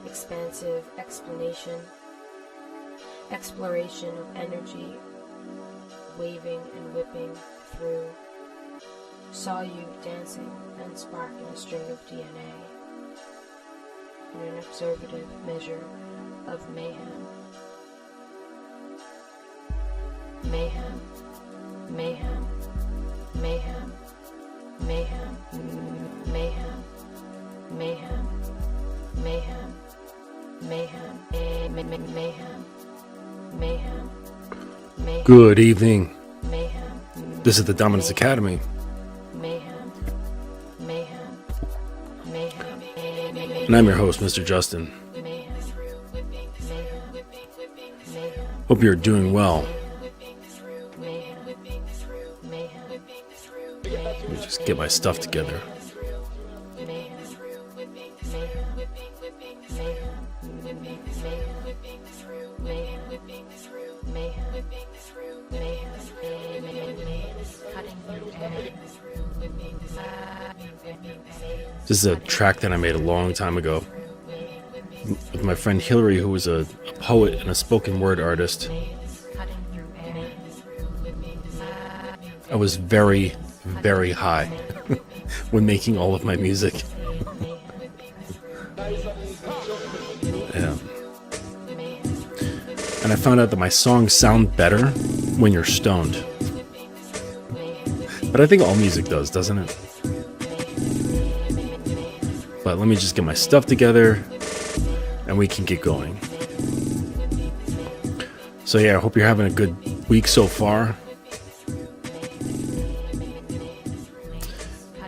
Expansive explanation, exploration of energy, waving and whipping through. Saw you dancing and sparking a string of DNA in an observative measure of mayhem. Mayhem, mayhem, mayhem, mayhem, mayhem, mayhem, mayhem. Mayhem, mayhem, mayhem, mayhem. Good evening. Mayhem. This is the Dominance Academy. Mayhem, mayhem, mayhem, And I'm your host, Mr. Justin. Hope you're doing well. Let me just get my stuff together. This is a track that I made a long time ago with my friend Hillary, who was a poet and a spoken word artist. I was very, very high when making all of my music. Yeah. And I found out that my songs sound better when you're stoned. But I think all music does, doesn't it? But let me just get my stuff together and we can get going. So yeah, I hope you're having a good week so far.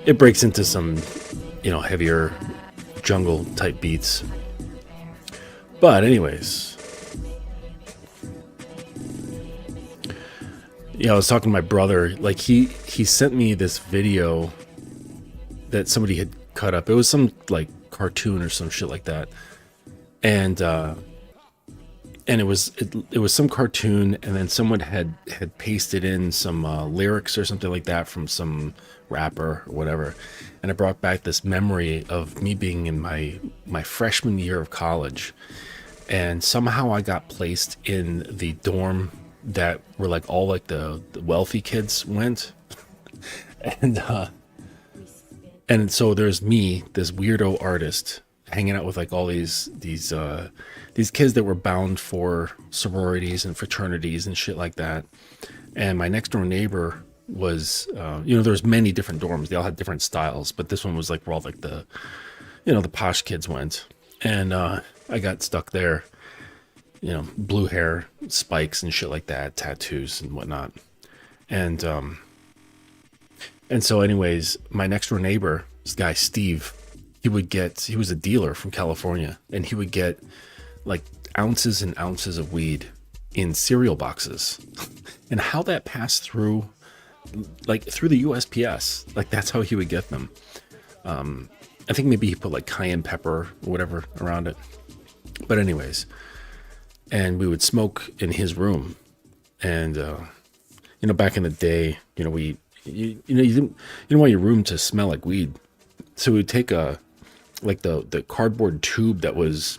It breaks into some, heavier jungle type beats. But anyways, I was talking to my brother, like he sent me this video that somebody had cut up. It was some like cartoon or some shit like that. And it was some cartoon, and then someone had pasted in some lyrics or something like that from some rapper or whatever. And it brought back this memory of me being in my freshman year of college. And somehow I got placed in the dorm that were like all like the wealthy kids went. And so there's me, this weirdo artist, hanging out with like all these kids that were bound for sororities and fraternities and shit like that. And my next door neighbor was, there's many different dorms. They all had different styles, but this one was like where all like the posh kids went. And I got stuck there, blue hair, spikes and shit like that, tattoos and whatnot. And so anyways, my next door neighbor, this guy, Steve, he was a dealer from California, and he would get like ounces and ounces of weed in cereal boxes. And how that passed through the USPS, like that's how he would get them. I think maybe he put like cayenne pepper or whatever around it. But anyways, and we would smoke in his room. And, back in the day, you didn't want your room to smell like weed. So we would take the cardboard tube that was,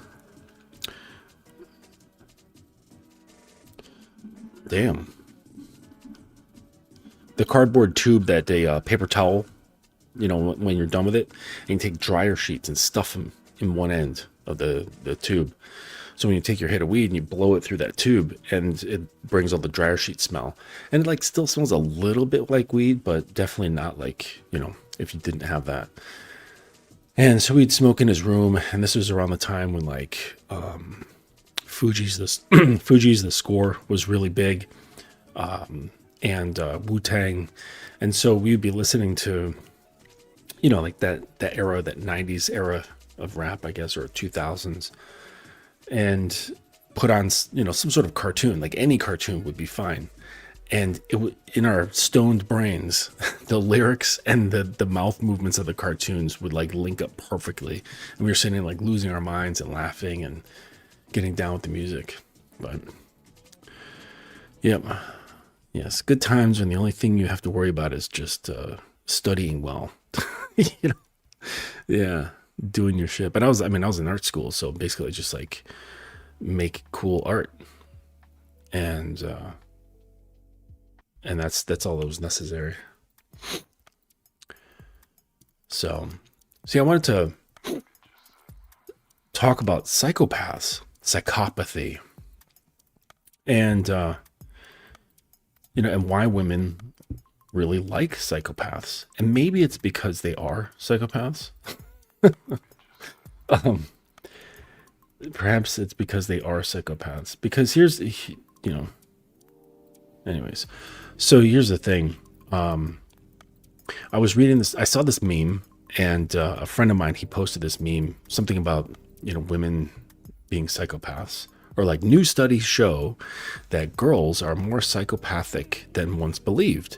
the cardboard tube that a paper towel, when you're done with it, and you take dryer sheets and stuff them in one end of the tube. So when you take your hit of weed and you blow it through that tube, and it brings all the dryer sheet smell, and it like still smells a little bit like weed, but definitely not like, you know, if you didn't have that. And so we'd smoke in his room, and this was around the time when like Fuji's The Score was really big, and Wu-Tang, and so we'd be listening to, you know, like that era, that 90s era of rap, I guess, or 2000s. And put on, you know, some sort of cartoon, like any cartoon would be fine. And it would, in our stoned brains, the lyrics and the mouth movements of the cartoons would like link up perfectly. And we were sitting like losing our minds and laughing and getting down with the music. But yep, yes, good times when the only thing you have to worry about is just studying well. You know, yeah. Doing your shit. But I was in art school, so basically just like make cool art, and that's all that was necessary. So see, I wanted to talk about psychopaths, psychopathy, and you know, and why women really like psychopaths. And maybe it's because they are psychopaths. Perhaps it's because they are psychopaths, because here's, you know, anyways, so here's the thing. I was reading this, I saw this meme, and a friend of mine, he posted this meme, something about, you know, women being psychopaths, or like new studies show that girls are more psychopathic than once believed.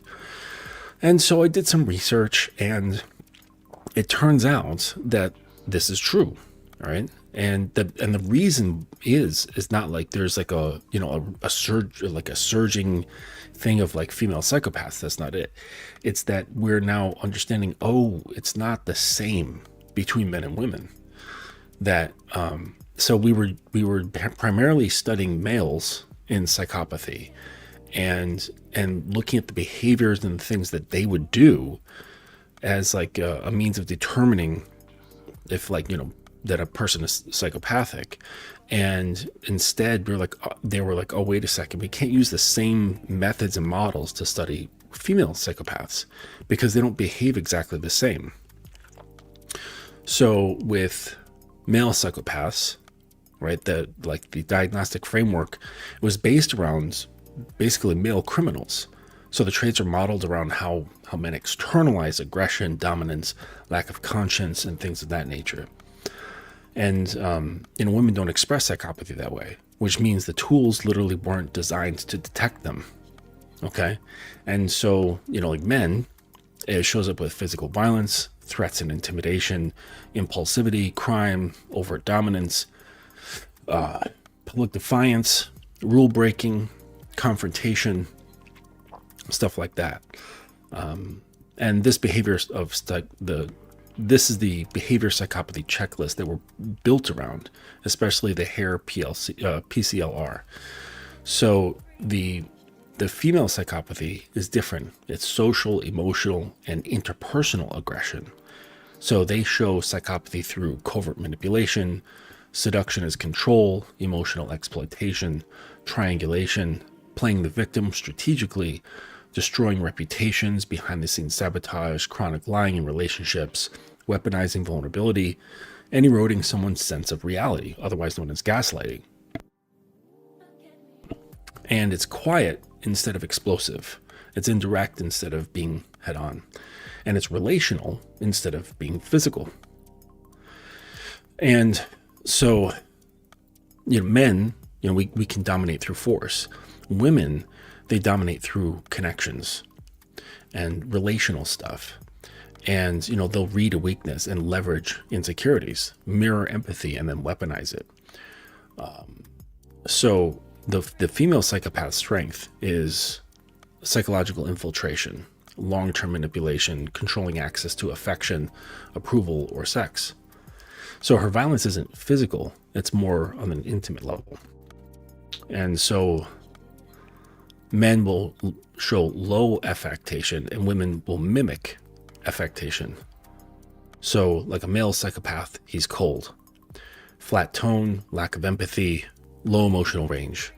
And so I did some research, and it turns out that this is true, right? And the reason is not like there's like a, you know, a surge, like a surging thing of like female psychopaths. That's not it. It's that we're now understanding, oh, it's not the same between men and women. That so we were primarily studying males in psychopathy, and looking at the behaviors and the things that they would do as like a means of determining if, like, you know, that a person is psychopathic. And instead they were like, oh, wait a second, we can't use the same methods and models to study female psychopaths because they don't behave exactly the same. So with male psychopaths, right, the diagnostic framework was based around basically male criminals. So the traits are modeled around how men externalize aggression, dominance, lack of conscience, and things of that nature. And you know, women don't express psychopathy that way, which means the tools literally weren't designed to detect them. Okay, and so, you know, like men, it shows up with physical violence, threats and intimidation, impulsivity, crime, overt dominance, public defiance, rule breaking, confrontation, stuff like that. And this behavior of this is the behavior psychopathy checklist that we're built around, especially the Hare PCLR. So the female psychopathy is different. It's social, emotional, and interpersonal aggression. So they show psychopathy through covert manipulation, seduction as control, emotional exploitation, triangulation, playing the victim strategically, destroying reputations, behind-the-scenes sabotage, chronic lying in relationships, weaponizing vulnerability, and eroding someone's sense of reality, otherwise known as gaslighting. And it's quiet instead of explosive. It's indirect instead of being head-on. And it's relational instead of being physical. And so, you know, men, you know, we can dominate through force. Women, they dominate through connections and relational stuff. And, you know, they'll read a weakness and leverage insecurities, mirror empathy, and then weaponize it. So the female psychopath's strength is psychological infiltration, long-term manipulation, controlling access to affection, approval, or sex. So her violence isn't physical, it's more on an intimate level. And so men will show low affectation and women will mimic affectation. So like a male psychopath, he's cold, flat tone, lack of empathy, low emotional range.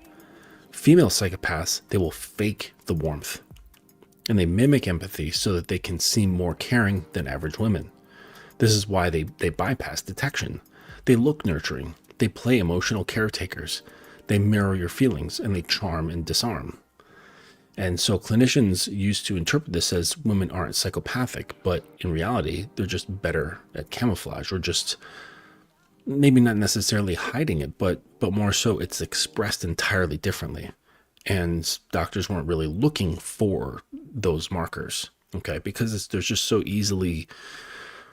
Female psychopaths, they will fake the warmth, and they mimic empathy so that they can seem more caring than average women. This is why they bypass detection. They look nurturing. They play emotional caretakers. They mirror your feelings, and they charm and disarm. And so clinicians used to interpret this as women aren't psychopathic, but in reality, they're just better at camouflage, or just maybe not necessarily hiding it, but more so it's expressed entirely differently. And doctors weren't really looking for those markers, okay? Because they're just so easily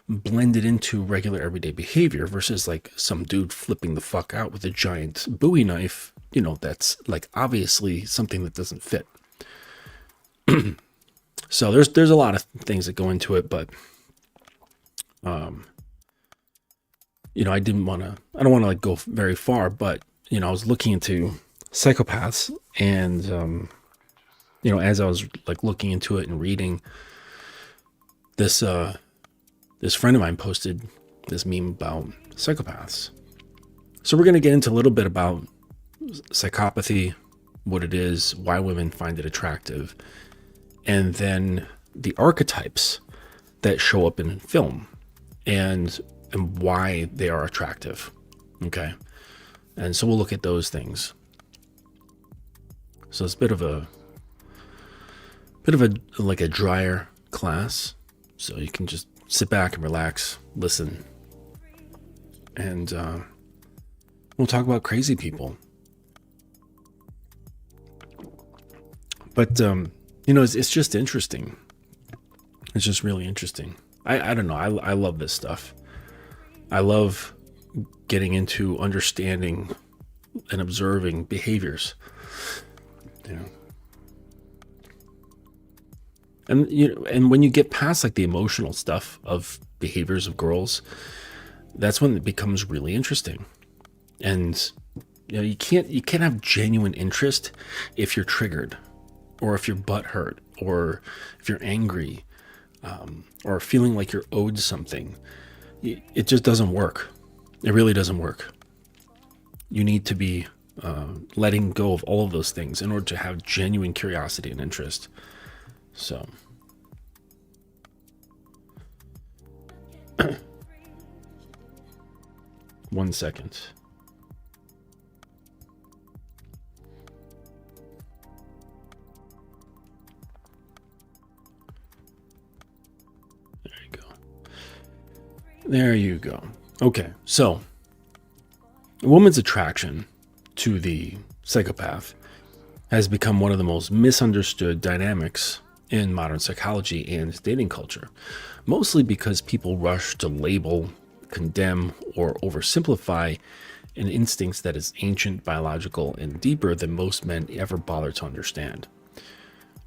blended into regular everyday behavior versus like some dude flipping the fuck out with a giant Bowie knife, you know, that's like obviously something that doesn't fit. So there's a lot of things that go into it, but you know, I don't want to like go very far, but you know, I was looking into psychopaths, and you know, as I was like looking into it and reading this friend of mine posted this meme about psychopaths. So we're going to get into a little bit about psychopathy, what it is, why women find it attractive, and then the archetypes that show up in film and why they are attractive. Okay. And so we'll look at those things. So it's a bit of a like a drier class. So you can just sit back and relax, listen. And we'll talk about crazy people. But you know, it's just interesting. It's just really interesting. I don't know. I love this stuff. I love getting into understanding and observing behaviors. You know. And you know, and when you get past like the emotional stuff of behaviors of girls, that's when it becomes really interesting. And you know, you can't have genuine interest if you're triggered, or if you're butthurt, or if you're angry, or feeling like you're owed something. It just doesn't work. It really doesn't work. You need to be letting go of all of those things in order to have genuine curiosity and interest. So, one second. There you go. Okay, so a woman's attraction to the psychopath has become one of the most misunderstood dynamics in modern psychology and dating culture, mostly because people rush to label, condemn, or oversimplify an instinct that is ancient, biological, and deeper than most men ever bother to understand.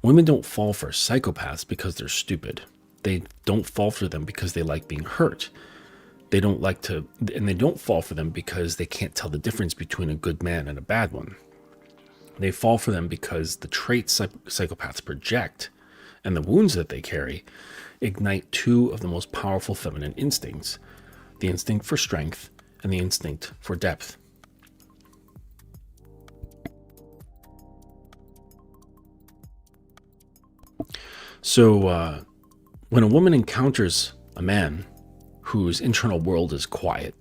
Women don't fall for psychopaths because they're stupid. They don't fall for them because they like being hurt. They don't fall for them because they can't tell the difference between a good man and a bad one. They fall for them because the traits psychopaths project and the wounds that they carry ignite two of the most powerful feminine instincts: the instinct for strength and the instinct for depth. So when a woman encounters a man whose internal world is quiet,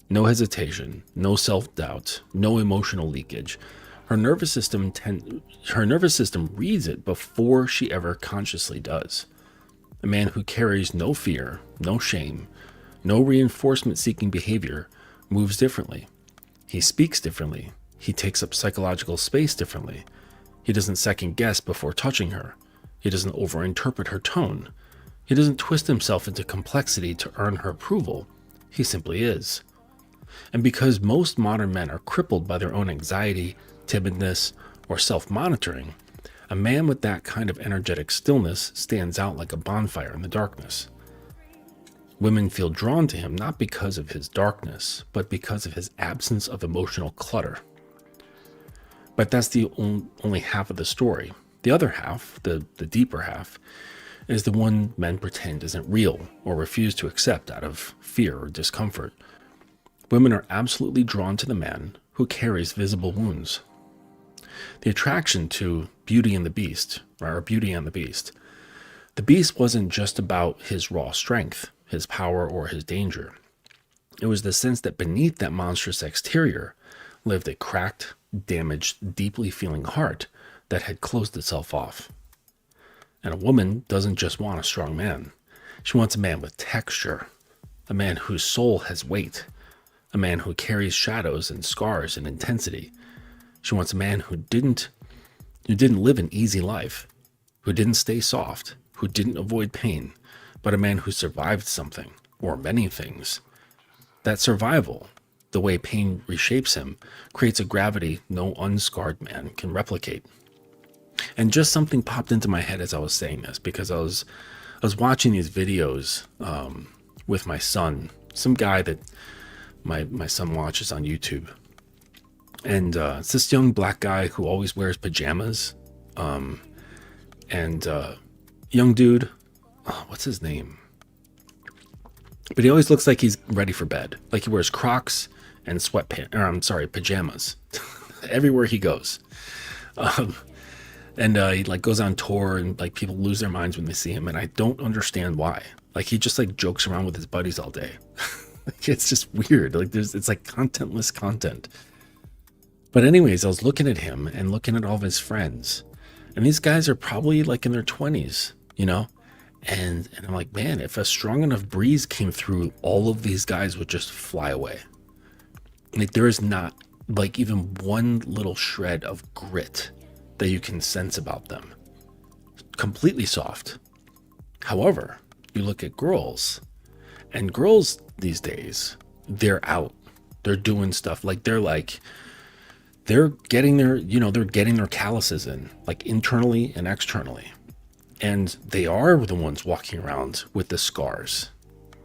no hesitation, no self-doubt, no emotional leakage, her nervous system reads it before she ever consciously does. A man who carries no fear, no shame, no reinforcement-seeking behavior moves differently. He speaks differently. He takes up psychological space differently. He doesn't second-guess before touching her. He doesn't overinterpret her tone. He doesn't twist himself into complexity to earn her approval. He simply is. And because most modern men are crippled by their own anxiety, timidness, or self-monitoring, a man with that kind of energetic stillness stands out like a bonfire in the darkness. Women feel drawn to him not because of his darkness, but because of his absence of emotional clutter. But that's the only half of the story. The other half, the deeper half, is the one men pretend isn't real or refuse to accept out of fear or discomfort. Women are absolutely drawn to the man who carries visible wounds. The attraction to Beauty and the Beast, or Beauty and the Beast. The Beast wasn't just about his raw strength, his power, or his danger. It was the sense that beneath that monstrous exterior lived a cracked, damaged, deeply feeling heart that had closed itself off. And a woman doesn't just want a strong man. She wants a man with texture, a man whose soul has weight, a man who carries shadows and scars and intensity. She wants a man who didn't live an easy life, who didn't stay soft, who didn't avoid pain, but a man who survived something, or many things. That survival, the way pain reshapes him, creates a gravity no unscarred man can replicate. And just something popped into my head as I was saying this, because I was watching these videos with my son, some guy that my son watches on YouTube. And it's this young black guy who always wears pajamas. Young dude, what's his name? But he always looks like he's ready for bed. Like he wears Crocs and pajamas everywhere he goes. He like goes on tour, and like people lose their minds when they see him, and I don't understand why. Like he just like jokes around with his buddies all day. It's just weird. Like it's like contentless content. But anyways, I was looking at him and looking at all of his friends, and these guys are probably like in their 20s, you know? And I'm like, man, if a strong enough breeze came through, all of these guys would just fly away. Like there is not like even one little shred of grit that you can sense about them. Completely soft. However, you look at girls, and girls these days, they're out. They're doing stuff they're getting their calluses in, like internally and externally. And they are the ones walking around with the scars.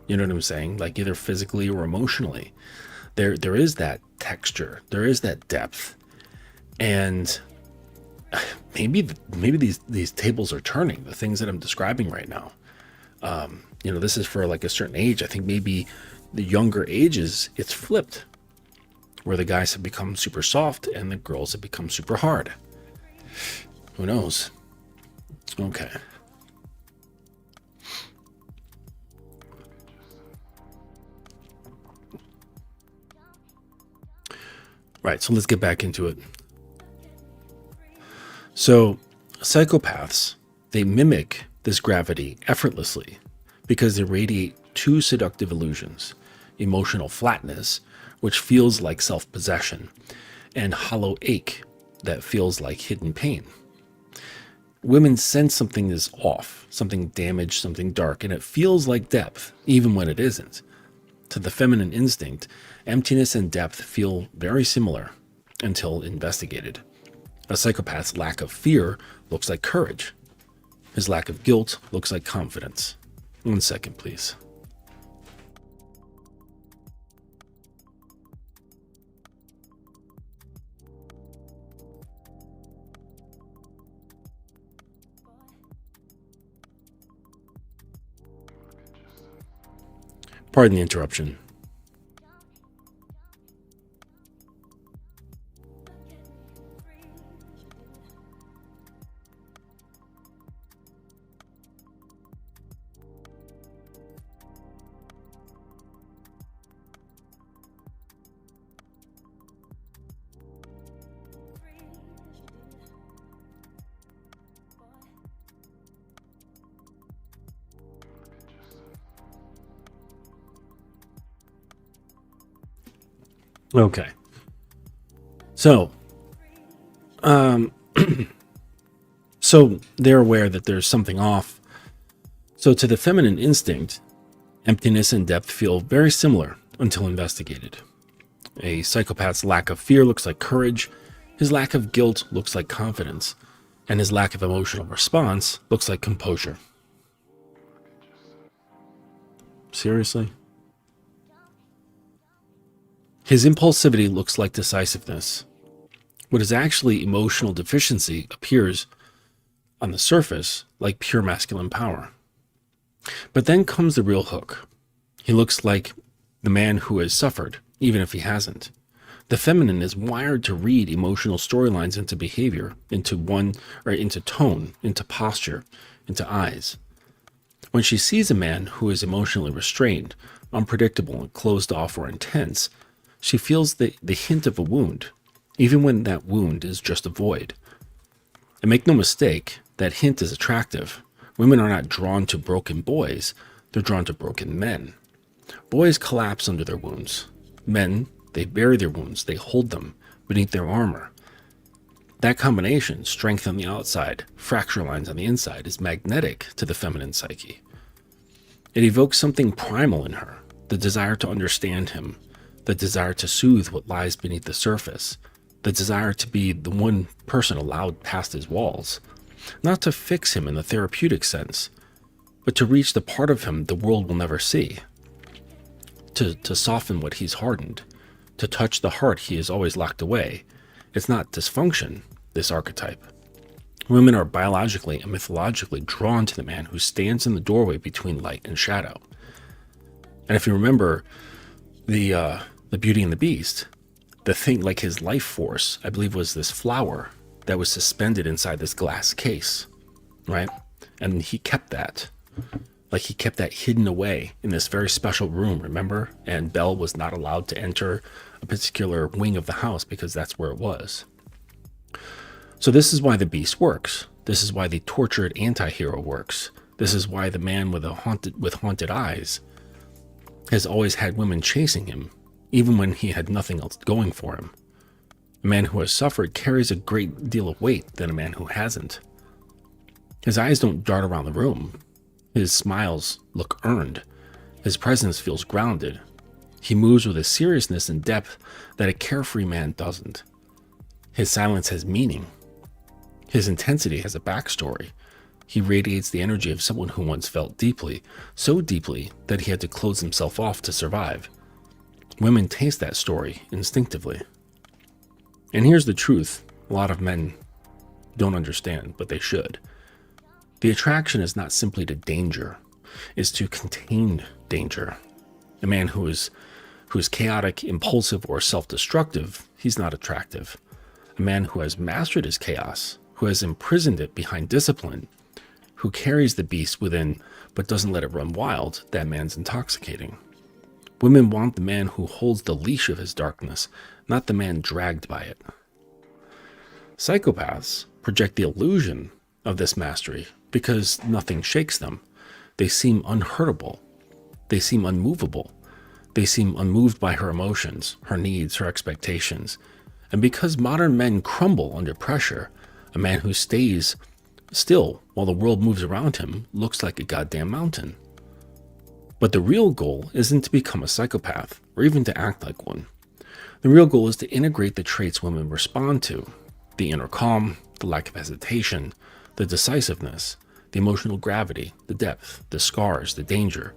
You know what I'm saying? Like either physically or emotionally. There is that texture. There is that depth. And maybe these tables are turning, the things that I'm describing right now. This is for like a certain age. I think maybe the younger ages, it's flipped, where the guys have become super soft and the girls have become super hard. Who knows? Okay. Right, so let's get back into it. So, psychopaths, they mimic this gravity effortlessly because they radiate two seductive illusions: emotional flatness, which feels like self-possession, and hollow ache that feels like hidden pain. Women sense something is off, something damaged, something dark, and it feels like depth, even when it isn't. To the feminine instinct, emptiness and depth feel very similar until investigated. A psychopath's lack of fear looks like courage. His lack of guilt looks like confidence. 1 second, please. Pardon the interruption. Okay. So, so they're aware that there's something off. So to the feminine instinct, emptiness and depth feel very similar until investigated. A psychopath's lack of fear looks like courage. His lack of guilt looks like confidence. And his lack of emotional response looks like composure. Seriously? His impulsivity looks like decisiveness. What is actually emotional deficiency appears on the surface like pure masculine power. But then comes the real hook. He looks like the man who has suffered, even if he hasn't. The feminine is wired to read emotional storylines into behavior, into tone, into posture, into eyes. When she sees a man who is emotionally restrained, unpredictable, and closed off or intense, she feels the hint of a wound, even when that wound is just a void. And make no mistake, that hint is attractive. Women are not drawn to broken boys, they're drawn to broken men. Boys collapse under their wounds. Men, they bury their wounds, they hold them beneath their armor. That combination, strength on the outside, fracture lines on the inside, is magnetic to the feminine psyche. It evokes something primal in her, the desire to understand him, the desire to soothe what lies beneath the surface, the desire to be the one person allowed past his walls, not to fix him in the therapeutic sense, but to reach the part of him the world will never see, to soften what he's hardened, to touch the heart he has always locked away. It's not dysfunction, this archetype. Women are biologically and mythologically drawn to the man who stands in the doorway between light and shadow. And if you remember the Beauty and the Beast, the thing, like his life force, I believe, was this flower that was suspended inside this glass case, right? And he kept that. Like he kept that hidden away in this very special room, remember? And Belle was not allowed to enter a particular wing of the house because that's where it was. So this is why the Beast works. This is why the tortured anti-hero works. This is why the man with haunted eyes has always had women chasing him, even when he had nothing else going for him. A man who has suffered carries a great deal of weight than a man who hasn't. His eyes don't dart around the room. His smiles look earned. His presence feels grounded. He moves with a seriousness and depth that a carefree man doesn't. His silence has meaning. His intensity has a backstory. He radiates the energy of someone who once felt deeply, so deeply that he had to close himself off to survive. Women taste that story instinctively. And here's the truth a lot of men don't understand, but they should. The attraction is not simply to danger, it's to contain danger. A man who is chaotic, impulsive, or self-destructive, he's not attractive. A man who has mastered his chaos, who has imprisoned it behind discipline, who carries the beast within but doesn't let it run wild, that man's intoxicating. Women want the man who holds the leash of his darkness, not the man dragged by it. Psychopaths project the illusion of this mastery because nothing shakes them. They seem unhurtable. They seem unmovable. They seem unmoved by her emotions, her needs, her expectations. And because modern men crumble under pressure, a man who stays still while the world moves around him looks like a goddamn mountain. But the real goal isn't to become a psychopath or even to act like one. The real goal is to integrate the traits women respond to: the inner calm, the lack of hesitation, the decisiveness, the emotional gravity, the depth, the scars, the danger,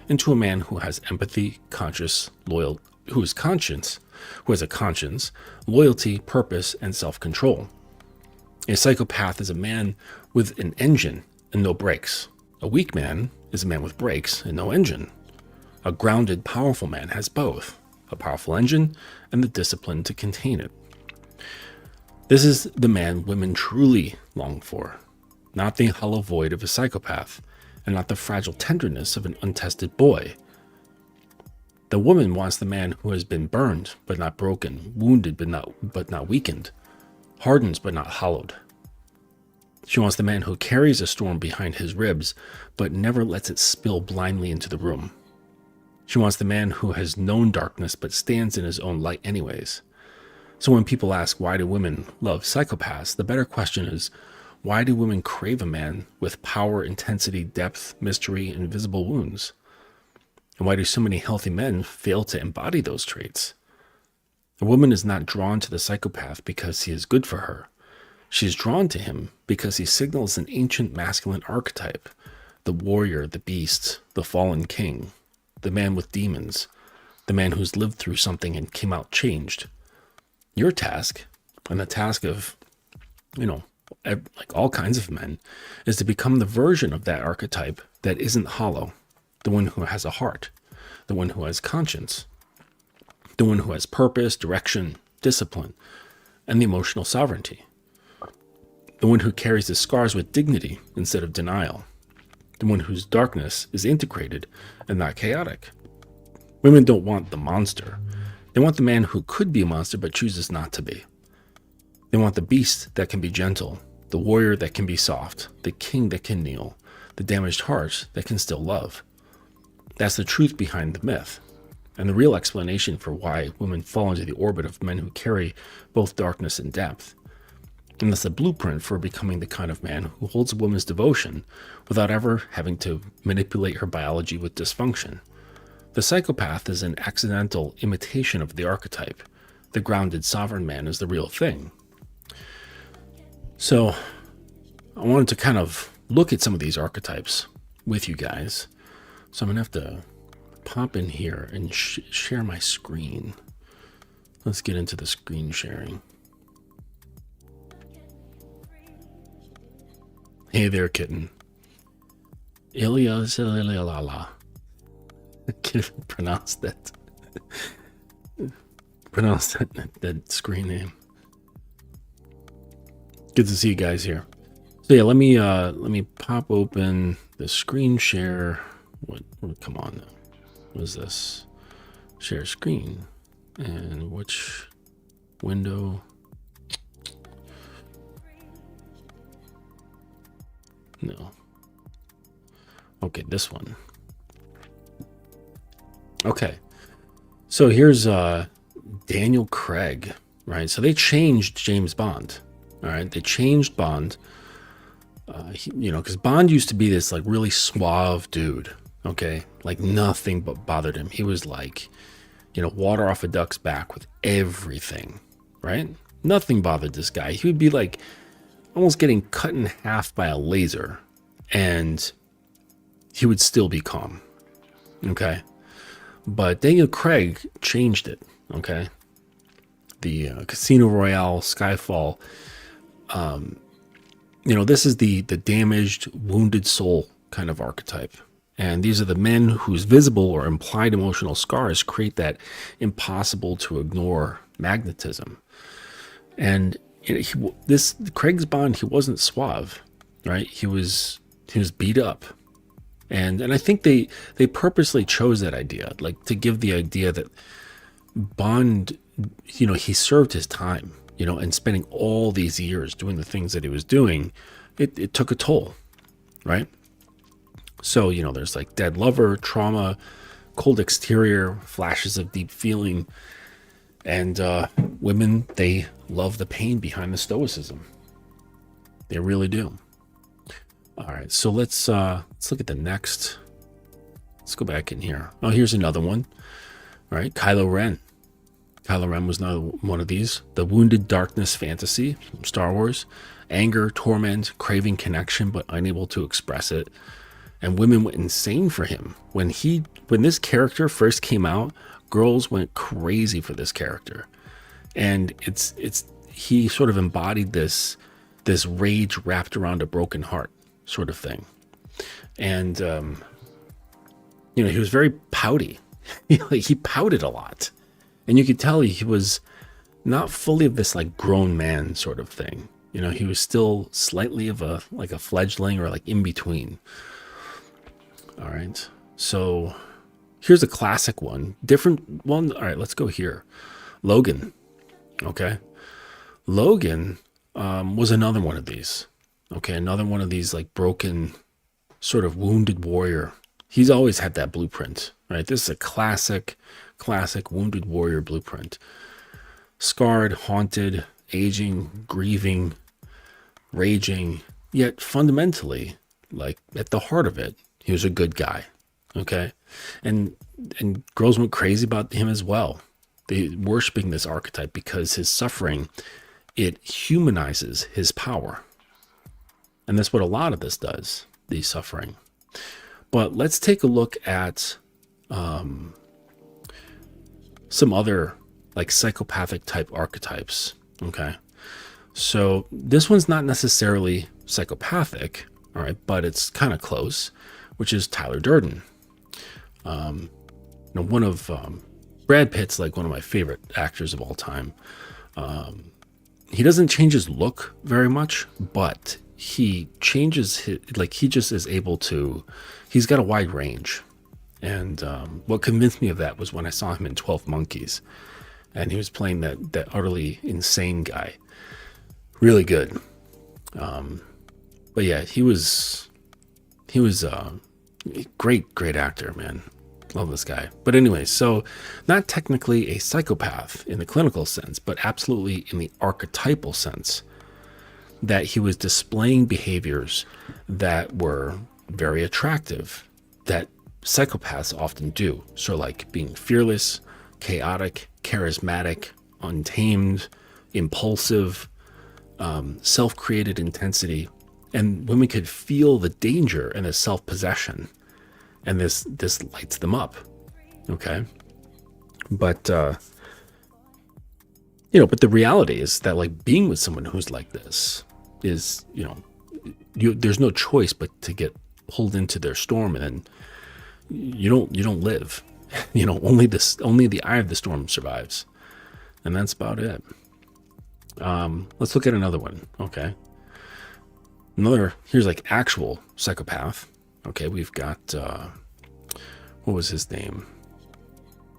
into a man who has empathy, who has a conscience, loyalty, purpose, and self-control. A psychopath is a man with an engine and no brakes. A weak man is a man with brakes and no engine. A grounded, powerful man has both, a powerful engine and the discipline to contain it. This is the man women truly long for, not the hollow void of a psychopath, and not the fragile tenderness of an untested boy. The woman wants the man who has been burned but not broken, wounded but not weakened, hardened but not hollowed. She wants the man who carries a storm behind his ribs but never lets it spill blindly into the room. She wants the man who has known darkness but stands in his own light anyways. So when people ask why do women love psychopaths, the better question is, why do women crave a man with power, intensity, depth, mystery, and visible wounds? And why do so many healthy men fail to embody those traits? A woman is not drawn to the psychopath because he is good for her. She is drawn to him because he signals an ancient masculine archetype: the warrior, the beast, the fallen king, the man with demons, the man who's lived through something and came out changed. Your task, and the task of, like all kinds of men, is to become the version of that archetype that isn't hollow, the one who has a heart, the one who has conscience, the one who has purpose, direction, discipline, and the emotional sovereignty, the one who carries the scars with dignity instead of denial, the one whose darkness is integrated and not chaotic. Women don't want the monster. They want the man who could be a monster but chooses not to be. They want the beast that can be gentle, the warrior that can be soft, the king that can kneel, the damaged heart that can still love. That's the truth behind the myth, and the real explanation for why women fall into the orbit of men who carry both darkness and depth. And that's the blueprint for becoming the kind of man who holds a woman's devotion without ever having to manipulate her biology with dysfunction. The psychopath is an accidental imitation of the archetype. The grounded sovereign man is the real thing. So I wanted to kind of look at some of these archetypes with you guys. So I'm going to have to pop in here and share my screen. Let's get into the screen sharing. Hey there, kitten. Ilya. I can't even pronounce that. Pronounce that screen name. Good to see you guys here. So yeah, let me pop open the screen share. What come on now. What is this? Share screen. And which window? No. Okay, this one. Okay. So here's Daniel Craig, right? So they changed James Bond. All right, they changed Bond. Because Bond used to be this like really suave dude. Okay, like nothing but bothered him. He was like, water off a duck's back with everything, right? Nothing bothered this guy. He would be like almost getting cut in half by a laser, and he would still be calm. Okay, but Daniel Craig changed it. Okay, the Casino Royale, Skyfall. This is the damaged, wounded soul kind of archetype. And these are the men whose visible or implied emotional scars create that impossible to ignore magnetism. And Craig's Bond, he wasn't suave, right? He was beat up. And I think they purposely chose that idea, like to give the idea that Bond, he served his time, and spending all these years doing the things that he was doing, it took a toll, right? So, there's like dead lover, trauma, cold exterior, flashes of deep feeling. And women, they love the pain behind the stoicism. They really do. All right, so let's look at the next. Let's go back in here. Oh, here's another one. All right, Kylo Ren. Kylo Ren was another one of these. The wounded darkness fantasy from Star Wars. Anger, torment, craving connection, but unable to express it. And women went insane for him. When this character first came out, girls went crazy for this character. And he sort of embodied this rage wrapped around a broken heart sort of thing. And he was very pouty. He pouted a lot. And you could tell he was not fully of this like grown man sort of thing. He was still slightly of a fledgling or like in between. All right. So here's a classic one. Different one. All right, let's go here. Logan. Okay. Logan was another one of these. Okay, another one of these like broken, sort of wounded warrior. He's always had that blueprint, right? This is a classic wounded warrior blueprint. Scarred, haunted, aging, grieving, raging, yet fundamentally, like at the heart of it, he was a good guy. Okay. And girls went crazy about him as well. They worshiping this archetype because his suffering, it humanizes his power. And that's what a lot of this does, the suffering. But let's take a look at some other like psychopathic type archetypes. Okay. So this one's not necessarily psychopathic, all right, but it's kind of close, which is Tyler Durden. One of Brad Pitt's like one of my favorite actors of all time. He doesn't change his look very much, but he changes his, like he just is able to, he's got a wide range. And what convinced me of that was when I saw him in 12 Monkeys, and he was playing that utterly insane guy. Really good. But yeah, he was a great actor, man. Love this guy. But anyway, so not technically a psychopath in the clinical sense, but absolutely in the archetypal sense, that he was displaying behaviors that were very attractive, that psychopaths often do. So like being fearless, chaotic, charismatic, untamed, impulsive, self-created intensity. And women could feel the danger and the self-possession. And this lights them up. Okay. But, but the reality is that like being with someone who's like this is, there's no choice but to get pulled into their storm, and then you don't live. Only the eye of the storm survives. And that's about it. Let's look at another one. Okay. Here's like actual psychopath. Okay, we've got, what was his name?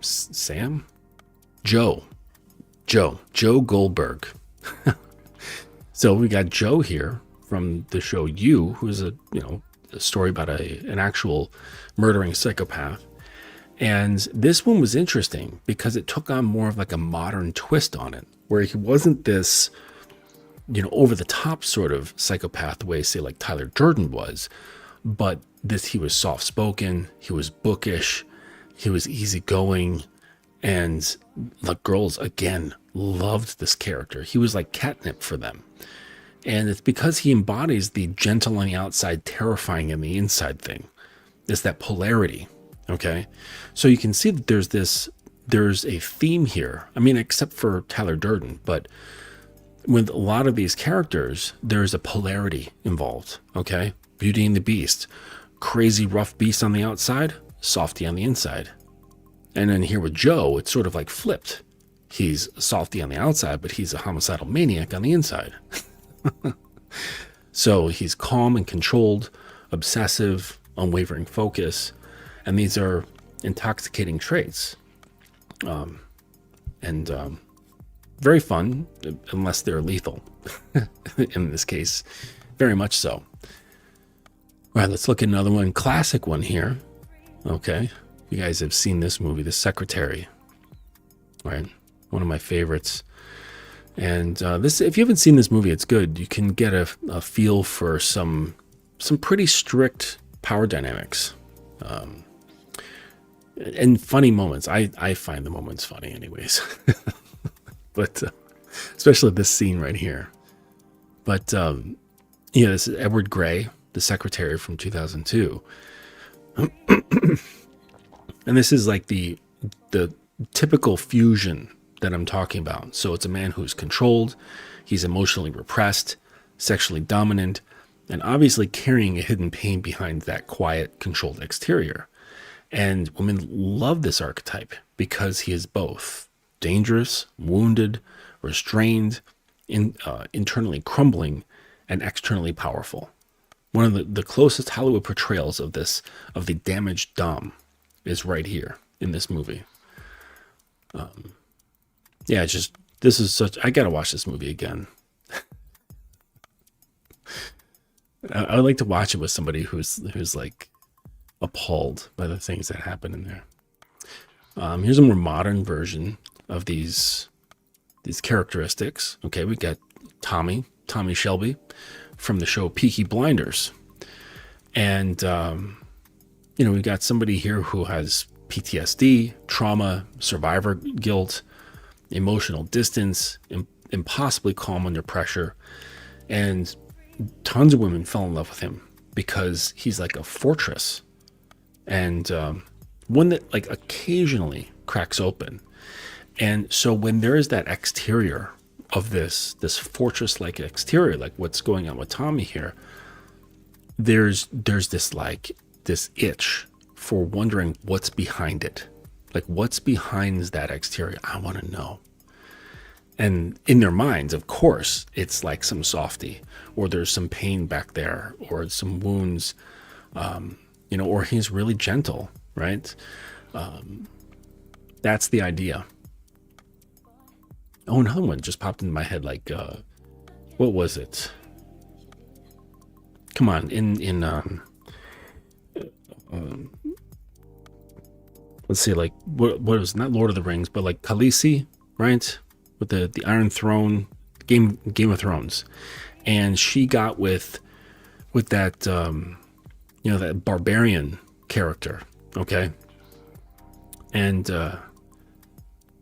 Sam? Joe Goldberg. So we got Joe here from the show You, who's a story about an actual murdering psychopath. And this one was interesting because it took on more of like a modern twist on it, where he wasn't this, over the top sort of psychopath the way, say, like Tyler Durden was, but he was soft-spoken, he was bookish, he was easygoing, and the girls, again, loved this character. He was like catnip for them. And it's because he embodies the gentle on the outside, terrifying on the inside thing. It's that polarity, okay? So you can see that there's a theme here. I mean, except for Tyler Durden, but with a lot of these characters, there's a polarity involved, okay? Beauty and the Beast, crazy rough beast on the outside, softy on the inside. And then here with Joe, it's sort of like flipped. He's softy on the outside, but he's a homicidal maniac on the inside. So he's calm and controlled, obsessive, unwavering focus, and these are intoxicating traits. Very fun, unless they're lethal. In this case, very much so. All right, let's look at another one. Classic one here. Okay. You guys have seen this movie, The Secretary. Right? One of my favorites. And this, if you haven't seen this movie, it's good. You can get a feel for some pretty strict power dynamics. And funny moments. I find the moments funny anyways. But especially this scene right here. But this is Edward Gray, The Secretary from 2002. And this is like the typical fusion that I'm talking about. So it's a man who's controlled, he's emotionally repressed, sexually dominant, and obviously carrying a hidden pain behind that quiet, controlled exterior. And women love this archetype because he is both dangerous, wounded, restrained, internally crumbling, and externally powerful. One of the closest Hollywood portrayals of the damaged dom is right here in this movie. I gotta watch this movie again. I would like to watch it with somebody who's like appalled by the things that happen in there. Here's a more modern version of these characteristics. Okay, we got Tommy Shelby from the show Peaky Blinders. And, we've got somebody here who has PTSD, trauma, survivor guilt, emotional distance, impossibly calm under pressure. And tons of women fell in love with him because he's like a fortress, and one that like occasionally cracks open. And so when there is that exterior of this fortress-like exterior, like what's going on with Tommy here, there's this itch for wondering what's behind it. Like, what's behind that exterior? I want to know. And in their minds, of course, it's like some softy, or there's some pain back there, or some wounds, or he's really gentle, right? That's the idea. Oh, another one just popped into my head. Like, what was it? Come on, let's see, like, what was, not Lord of the Rings, but like Khaleesi, right? With the Iron Throne, Game of Thrones, and she got with that that barbarian character, okay, and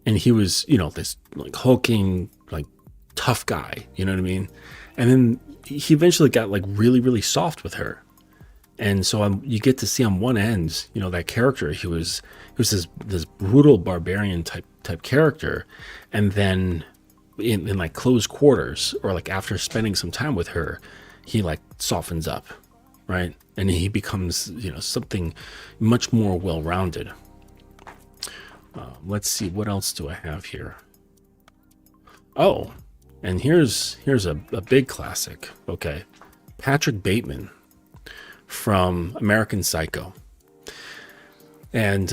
he was this like hulking, like tough guy, you know what I mean, and then he eventually got like really, really soft with her, and so you get to see on one end, that character, he was this brutal barbarian type character, and then in like close quarters, or like after spending some time with her, he like softens up, right? And he becomes something much more well-rounded. Let's see, what else do I have here? Oh, and here's a big classic. Okay, Patrick Bateman from American Psycho, and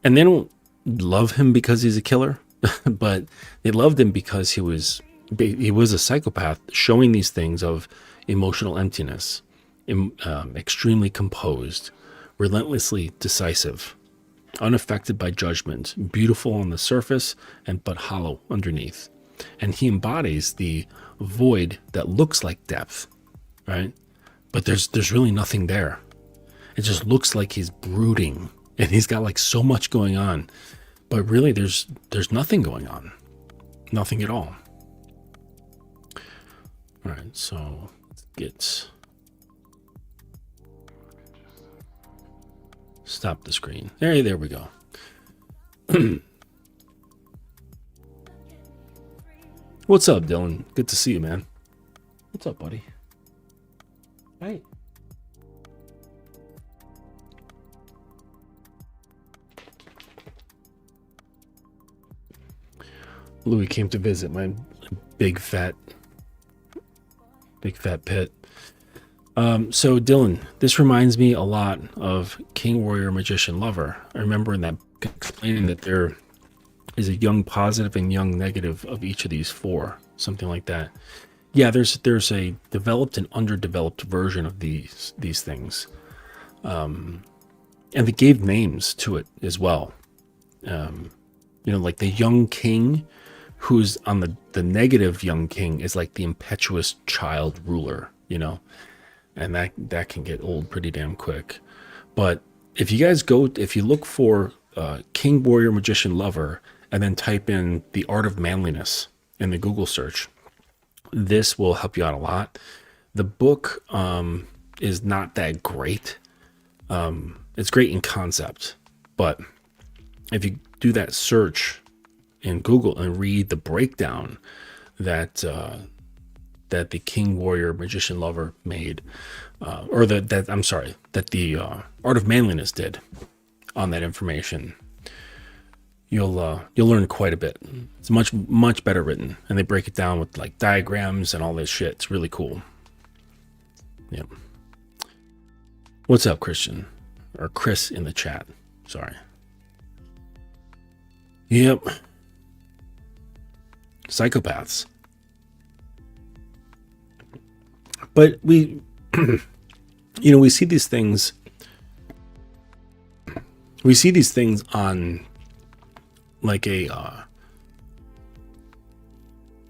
they don't love him because he's a killer, but they loved him because he was a psychopath, showing these things of emotional emptiness, extremely composed, relentlessly decisive, unaffected by judgment, beautiful on the surface but hollow underneath. And he embodies the void that looks like depth, right? But there's really nothing there. It just looks like he's brooding, and he's got like so much going on, but really there's nothing going on, nothing at all. All right, so let's stop the screen. There we go. What's up, Dylan? Good to see you, man. What's up, buddy? Hey. Louis came to visit my big fat pit. So Dylan, this reminds me a lot of King, Warrior, Magician, Lover. I remember in that book explaining that there is a young positive and young negative of each of these four, something like that. Yeah, there's a developed and underdeveloped version of these things, and they gave names to it as well. Like the young king, who's on the negative young king, is like the impetuous child ruler, and that can get old pretty damn quick. But if you look for King, Warrior, Magician, Lover, and then type in The Art of Manliness in the Google search, this will help you out a lot. The book is not that great. It's great in concept, but if you do that search in Google and read the breakdown that the King, Warrior, Magician, Lover made, that the Art of Manliness did on that information, you'll learn quite a bit. It's much better written, and they break it down with like diagrams and all this shit. It's really cool. Yep. What's up, Christian? Or Chris in the chat. Sorry. Yep. Psychopaths. But we see these things. We see these things on like a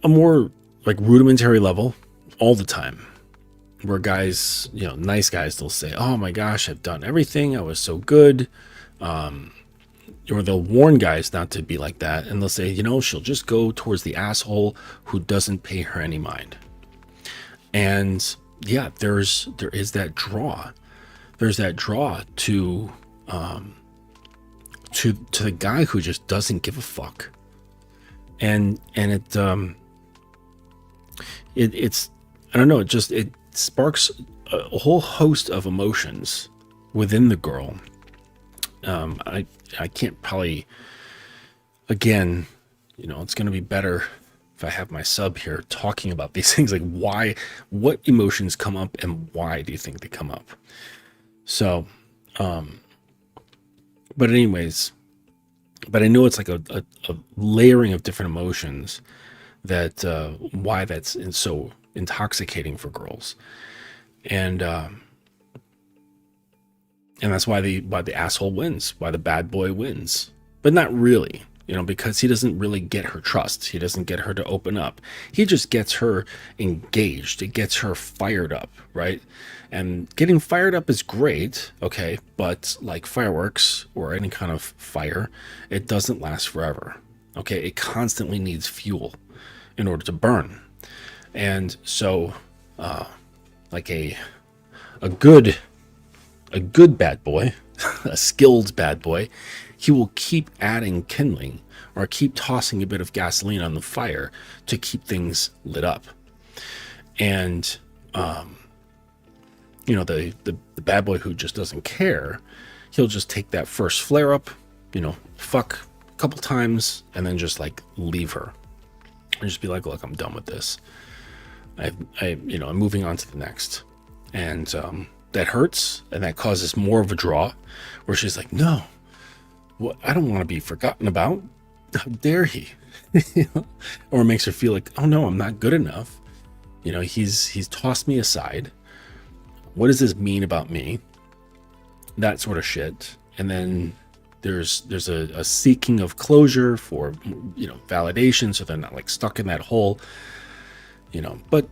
more like rudimentary level all the time, where guys, nice guys, they'll say, "Oh my gosh, I've done everything. I was so good." Or they'll warn guys not to be like that, and they'll say, she'll just go towards the asshole who doesn't pay her any mind. And yeah, there is that draw. There's that draw to the guy who just doesn't give a fuck. And it's I don't know, it sparks a whole host of emotions within the girl. I can't probably, again, it's going to be better if I have my sub here talking about these things, like what emotions come up and why do you think they come up? So, but anyways, but I know it's like a layering of different emotions that, why that's so intoxicating for girls. And that's why the asshole wins, why the bad boy wins, but not really, because he doesn't really get her trust. He doesn't get her to open up. He just gets her engaged. It gets her fired up, right? And getting fired up is great, okay, but like fireworks or any kind of fire, it doesn't last forever, okay? It constantly needs fuel in order to burn. And so, like a good bad boy, a skilled bad boy, he will keep adding kindling or keep tossing a bit of gasoline on the fire to keep things lit up. And, the bad boy who just doesn't care, he'll just take that first flare up, fuck a couple times and then just like leave her and just be like, look, I'm done with this. I'm moving on to the next. And, that hurts and that causes more of a draw where she's like, no, I don't want to be forgotten about. How dare he? Or it makes her feel like, oh no, I'm not good enough. He's tossed me aside. What does this mean about me? That sort of shit. And then there's a seeking of closure for, validation. So they're not like stuck in that hole, but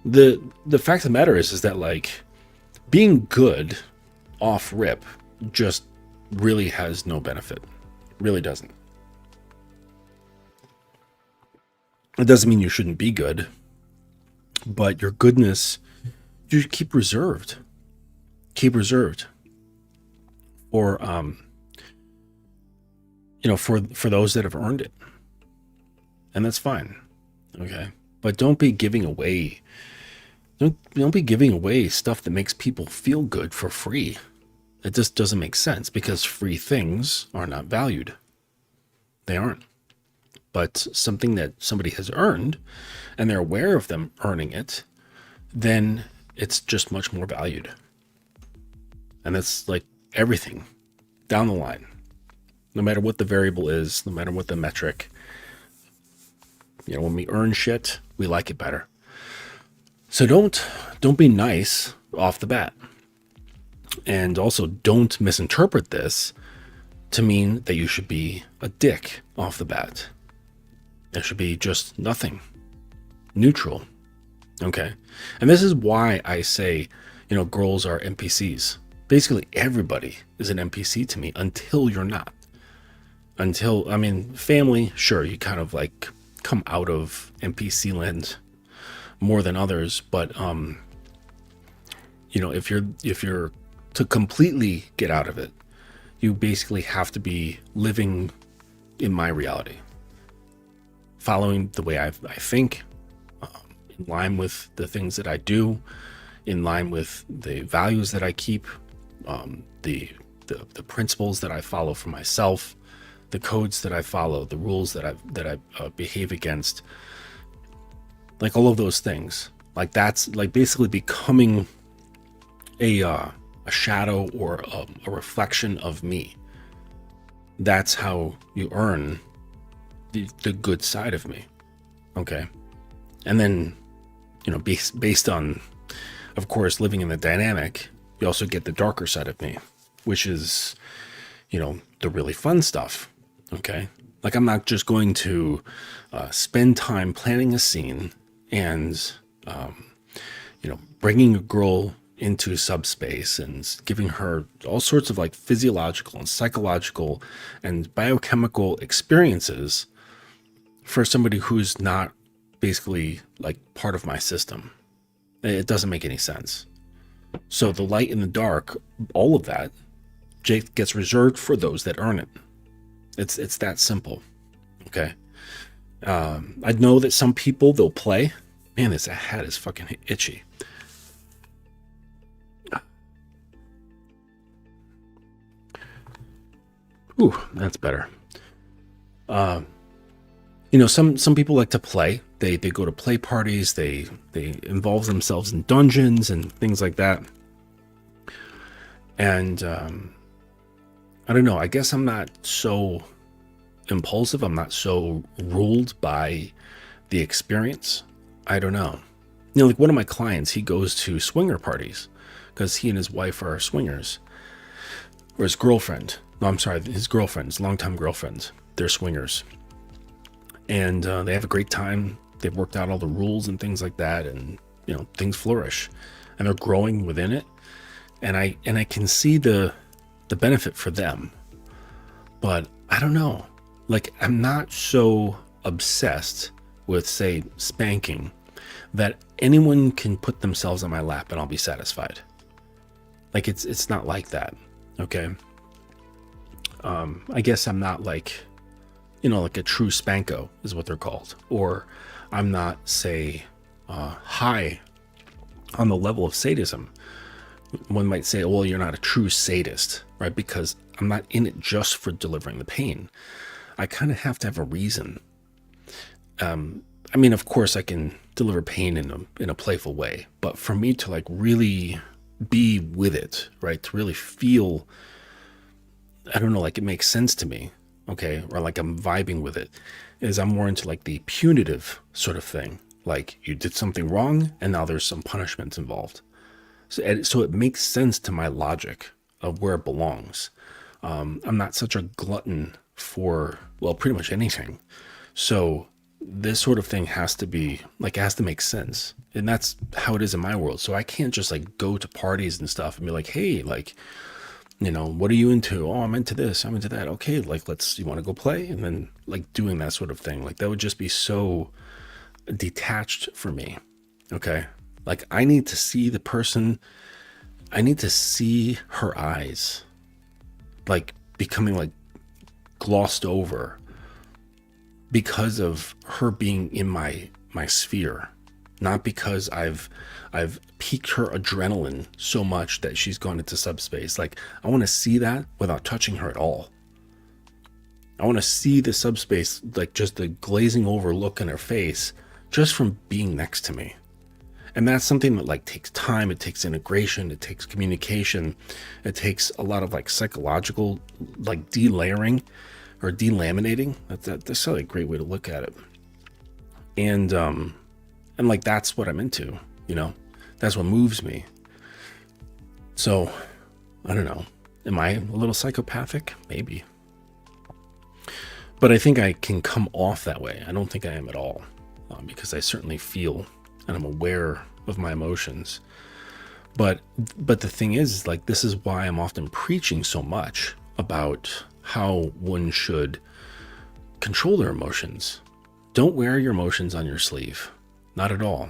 the fact of the matter is that like, being good off rip just really has no benefit. Really doesn't. It doesn't mean you shouldn't be good, but your goodness, you should keep reserved. Keep reserved for, for those that have earned it. And that's fine. Okay. But don't be giving away Don't be giving away stuff that makes people feel good for free. It just doesn't make sense because free things are not valued. They aren't. But something that somebody has earned and they're aware of them earning it, then it's just much more valued. And that's like everything down the line. No matter what the variable is, no matter what the metric, when we earn shit, we like it better. So don't be nice off the bat. And also don't misinterpret this to mean that you should be a dick off the bat. It should be just nothing. Neutral. Okay. And this is why I say, girls are NPCs. Basically everybody is an NPC to me until you're not. Family, sure, you kind of like come out of NPC land more than others, but if you're to completely get out of it, you basically have to be living in my reality, following the way I think, in line with the things that I do, in line with the values that I keep, the principles that I follow for myself, the codes that I follow, the rules that I behave against. Like all of those things, like that's like basically becoming a shadow or a reflection of me. That's how you earn the good side of me. Okay. And then, based on, of course, living in the dynamic, you also get the darker side of me, which is, the really fun stuff. Okay. Like I'm not just going to spend time planning a scene and, bringing a girl into subspace and giving her all sorts of like physiological and psychological and biochemical experiences for somebody who's not basically like part of my system. It doesn't make any sense. So the light and the dark, all of that, Jake gets reserved for those that earn it. It's that simple. Okay. I know that some people, they'll play. Man, this hat is fucking itchy. Ooh, that's better. You know, some people like to play. They go to play parties. They involve themselves in dungeons and things like that. And I don't know. I guess I'm not so impulsive. I'm not so ruled by the experience. I don't know. You know, like one of my clients, he goes to swinger parties because he and his wife are swingers. Or his girlfriend. No, I'm sorry, his girlfriend, his longtime girlfriend. They're swingers. And they have a great time. They've worked out all the rules and things like that. And, you know, things flourish. And they're growing within it. And I can see the benefit for them. But I don't know. Like, I'm not so obsessed with, say, spanking that anyone can put themselves on my lap and I'll be satisfied. Like, it's not like that. Okay. I guess I'm not like, you know, like a true spanko is what they're called. Or I'm not, say, high on the level of sadism. One might say, well, you're not a true sadist, right? Because I'm not in it just for delivering the pain. I kind of have to have a reason. I mean, of course, I can deliver pain in a playful way, but for me to like really be with it, right? To really feel, I don't know, like it makes sense to me, okay? Or like I'm vibing with it, is I'm more into like the punitive sort of thing. Like you did something wrong and now there's some punishments involved. So it makes sense to my logic of where it belongs. I'm not such a glutton for, well, pretty much anything. So this sort of thing has to be like, it has to make sense. And that's how it is in my world. So I can't just like go to parties and stuff and be like, hey, like, you know, what are you into? Oh, I'm into this. I'm into that. Okay. Like, you want to go play? And then like doing that sort of thing. Like that would just be so detached for me. Okay. Like I need to see the person. I need to see her eyes like becoming like glossed over because of her being in my sphere, not because I've piqued her adrenaline so much that she's gone into subspace. Like I want to see that without touching her at all. I want to see the subspace, like just the glazing over look in her face just from being next to me. And that's something that like takes time. It takes integration. It takes communication. It takes a lot of like psychological like delayering or delaminating. That's really a great way to look at it. And like that's what I'm into, you know. That's what moves me. So I don't know. Am I a little psychopathic? Maybe. But I think I can come off that way. I don't think I am at all, because I certainly feel and I'm aware of my emotions. But the thing is, like, this is why I'm often preaching so much about how one should control their emotions. Don't wear your emotions on your sleeve. Not at all.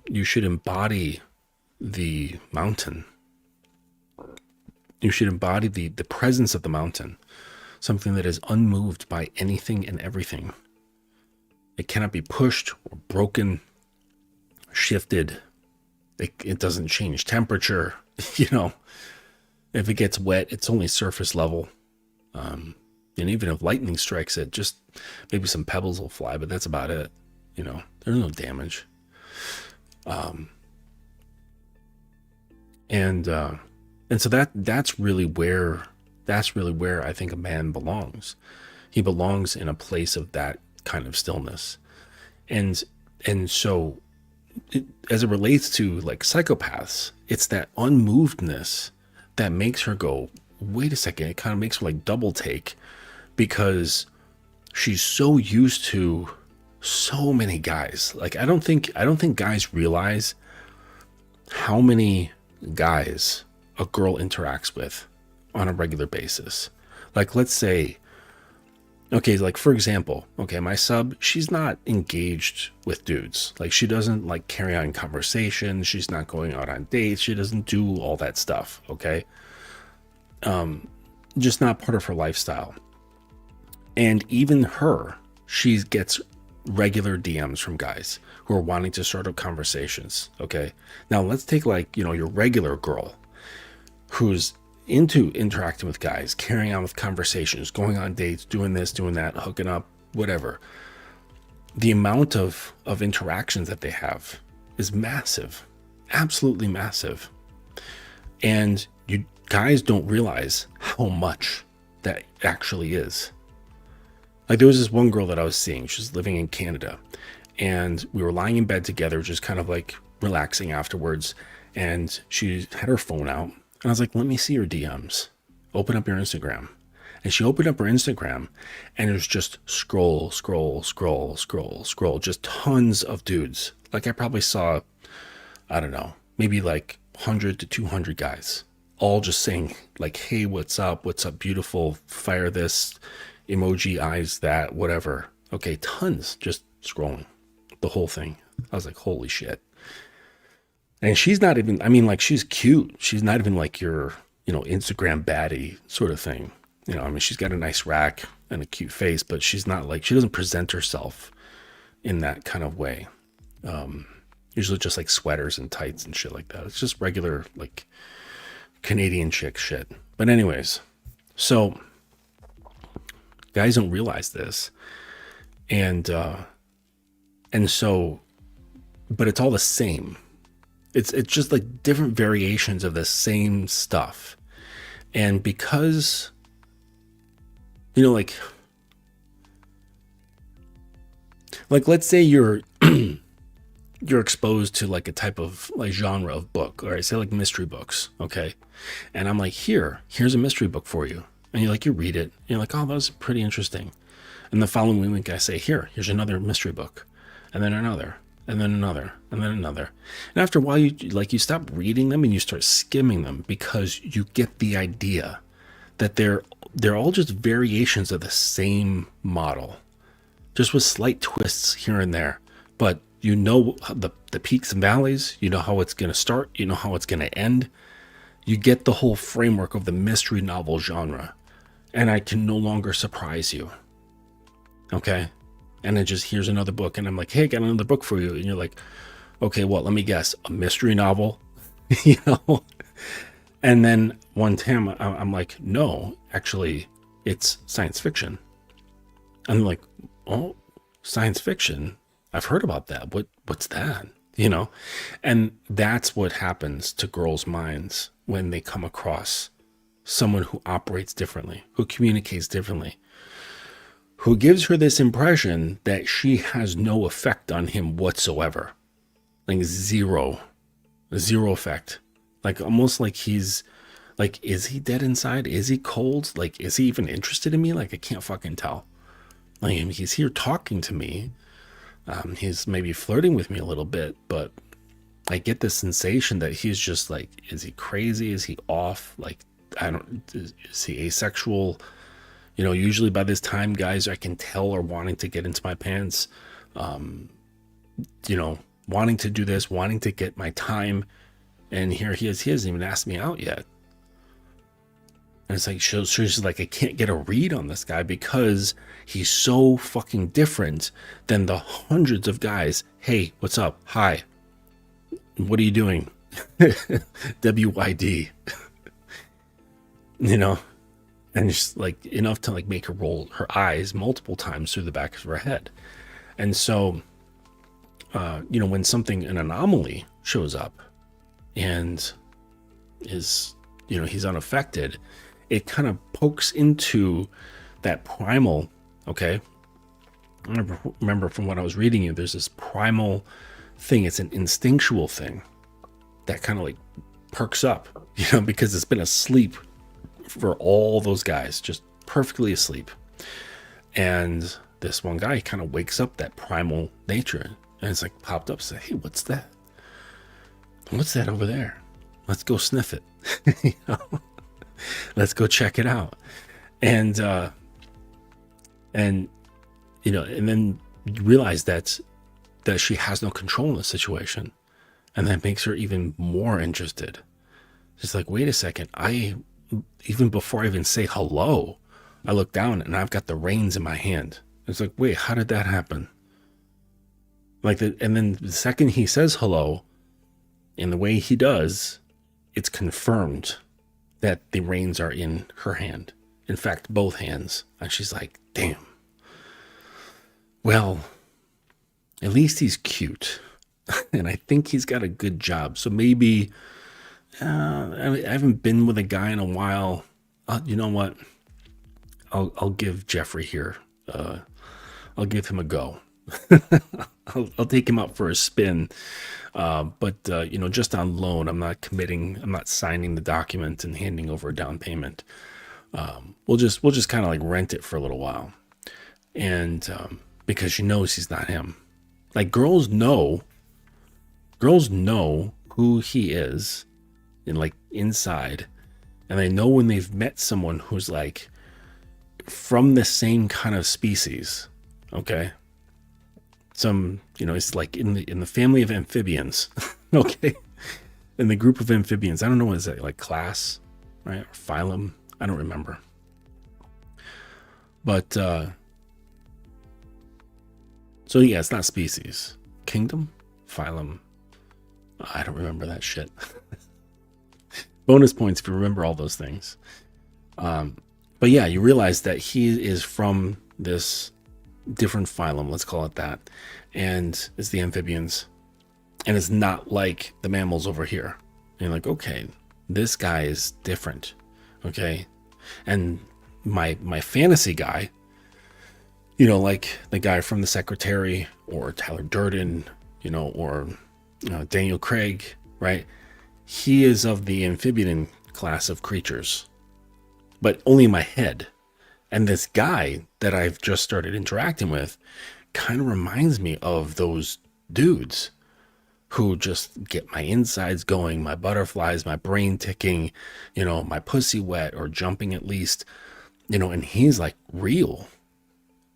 You should embody the mountain. You should embody the presence of the mountain, something that is unmoved by anything and everything. It cannot be pushed or broken, shifted. It doesn't change temperature. You know, if it gets wet, it's only surface level. And even if lightning strikes it, just maybe some pebbles will fly, but that's about it. You know, there's no damage. And so that's really where I think a man belongs. He belongs in a place of that kind of stillness. And so as it relates to like psychopaths, it's that unmovedness that makes her go, wait a second. It kind of makes her like double take, because she's so used to so many guys. Like I don't think guys realize how many guys a girl interacts with on a regular basis. Like, let's say, okay, like for example, okay, my sub, she's not engaged with dudes. Like she doesn't like carry on conversations. She's not going out on dates. She doesn't do all that stuff. Okay. Just not part of her lifestyle. And even her, she gets regular DMs from guys who are wanting to start up conversations. Okay. Now let's take like, you know, your regular girl who's into interacting with guys, carrying on with conversations, going on dates, doing this, doing that, hooking up, whatever, the amount of interactions that they have is massive, absolutely massive. And you guys don't realize how much that actually is. Like, there was this one girl that I was seeing, she's living in Canada, and we were lying in bed together, just kind of like relaxing afterwards. And she had her phone out, and I was like, let me see your DMs. Open up your Instagram. And she opened up her Instagram, and it was just scroll, just tons of dudes. Like, I probably saw, I don't know, maybe like 100 to 200 guys, all just saying like, hey, what's up, beautiful, fire this, emoji eyes, that, whatever. Okay, tons, just scrolling the whole thing. I was like, holy shit. And she's not even, I mean, like, she's cute. She's not even like your, Instagram baddie sort of thing. I mean, she's got a nice rack and a cute face, but she's not like, she doesn't present herself in that kind of way. Usually just like sweaters and tights and shit like that. It's just regular, like, Canadian chick shit. But anyways, so guys don't realize this. And so, but it's all the same. It's just like different variations of the same stuff. And because, like let's say you're exposed to like a type of like genre of book, or I say like mystery books, okay? And I'm like, here's a mystery book for you. And you read it, and you're like, oh, that was pretty interesting. And the following week I say, here's another mystery book, and then another, and then another, and then another. And after a while, you stop reading them and you start skimming them, because you get the idea that they're all just variations of the same model, just with slight twists here and there. But the peaks and valleys, how it's going to start, how it's going to end. You get the whole framework of the mystery novel genre, and I can no longer surprise you. Okay? And then just, here's another book, and I'm like, hey, I got another book for you. And you're like, okay, well, let me guess, a mystery novel? And then one time I'm like, no, actually, it's science fiction. And I'm like, oh, science fiction? I've heard about that. What's that? And that's what happens to girls' minds when they come across someone who operates differently, who communicates differently, who gives her this impression that she has no effect on him whatsoever. Like zero effect. Like, almost like he's like, is he dead inside? Is he cold? Like, is he even interested in me? Like, I can't fucking tell. Like, he's here talking to me. He's maybe flirting with me a little bit, but I get the sensation that he's just like, is he crazy? Is he off? Like, is he asexual? Usually by this time, guys, I can tell, are wanting to get into my pants, wanting to do this, wanting to get my time. And here he is. He hasn't even asked me out yet. And it's like, she's like, I can't get a read on this guy because he's so fucking different than the hundreds of guys. Hey, what's up? Hi. What are you doing? WYD. And just like enough to like make her roll her eyes multiple times through the back of her head. And so, when an anomaly shows up and is, he's unaffected, it kind of pokes into that primal, okay? I remember from what I was reading you, there's this primal thing. It's an instinctual thing that kind of like perks up, because it's been asleep for all those guys, just perfectly asleep. And this one guy kind of wakes up that primal nature, and it's like popped up, say, hey, what's that? What's that over there? Let's go sniff it. Let's go check it out. And then you realize that she has no control in the situation. And that makes her even more interested. Just like, wait a second, even before I even say hello, I look down and I've got the reins in my hand. It's like, wait, how did that happen? And then the second he says hello, in the way he does, it's confirmed that the reins are in her hand. In fact, both hands. And she's like, damn. Well, at least he's cute. And I think he's got a good job. So maybe, I haven't been with a guy in a while. You know what? I'll give Jeffrey here. I'll give him a go. I'll take him out for a spin. But just on loan, I'm not committing. I'm not signing the document and handing over a down payment. We'll just kind of like rent it for a little while. And, because she knows he's not him. Like girls know who he is in like inside. And they know when they've met someone who's like from the same kind of species. Okay. It's like in the family of amphibians. Okay. In the group of amphibians. I don't know, what is that, like class, right? Or phylum? I don't remember. But, so yeah, it's not species. Kingdom? Phylum? I don't remember that shit. Bonus points if you remember all those things. But yeah, you realize that he is from this different phylum, let's call it that. And it's the amphibians. And it's not like the mammals over here. And you're like, okay, this guy is different. Okay. And my fantasy guy, like the guy from The Secretary or Tyler Durden, or Daniel Craig, right? He is of the amphibian class of creatures, but only in my head. And this guy that I've just started interacting with kind of reminds me of those dudes who just get my insides going, my butterflies, my brain ticking, my pussy wet or jumping at least, and he's like real.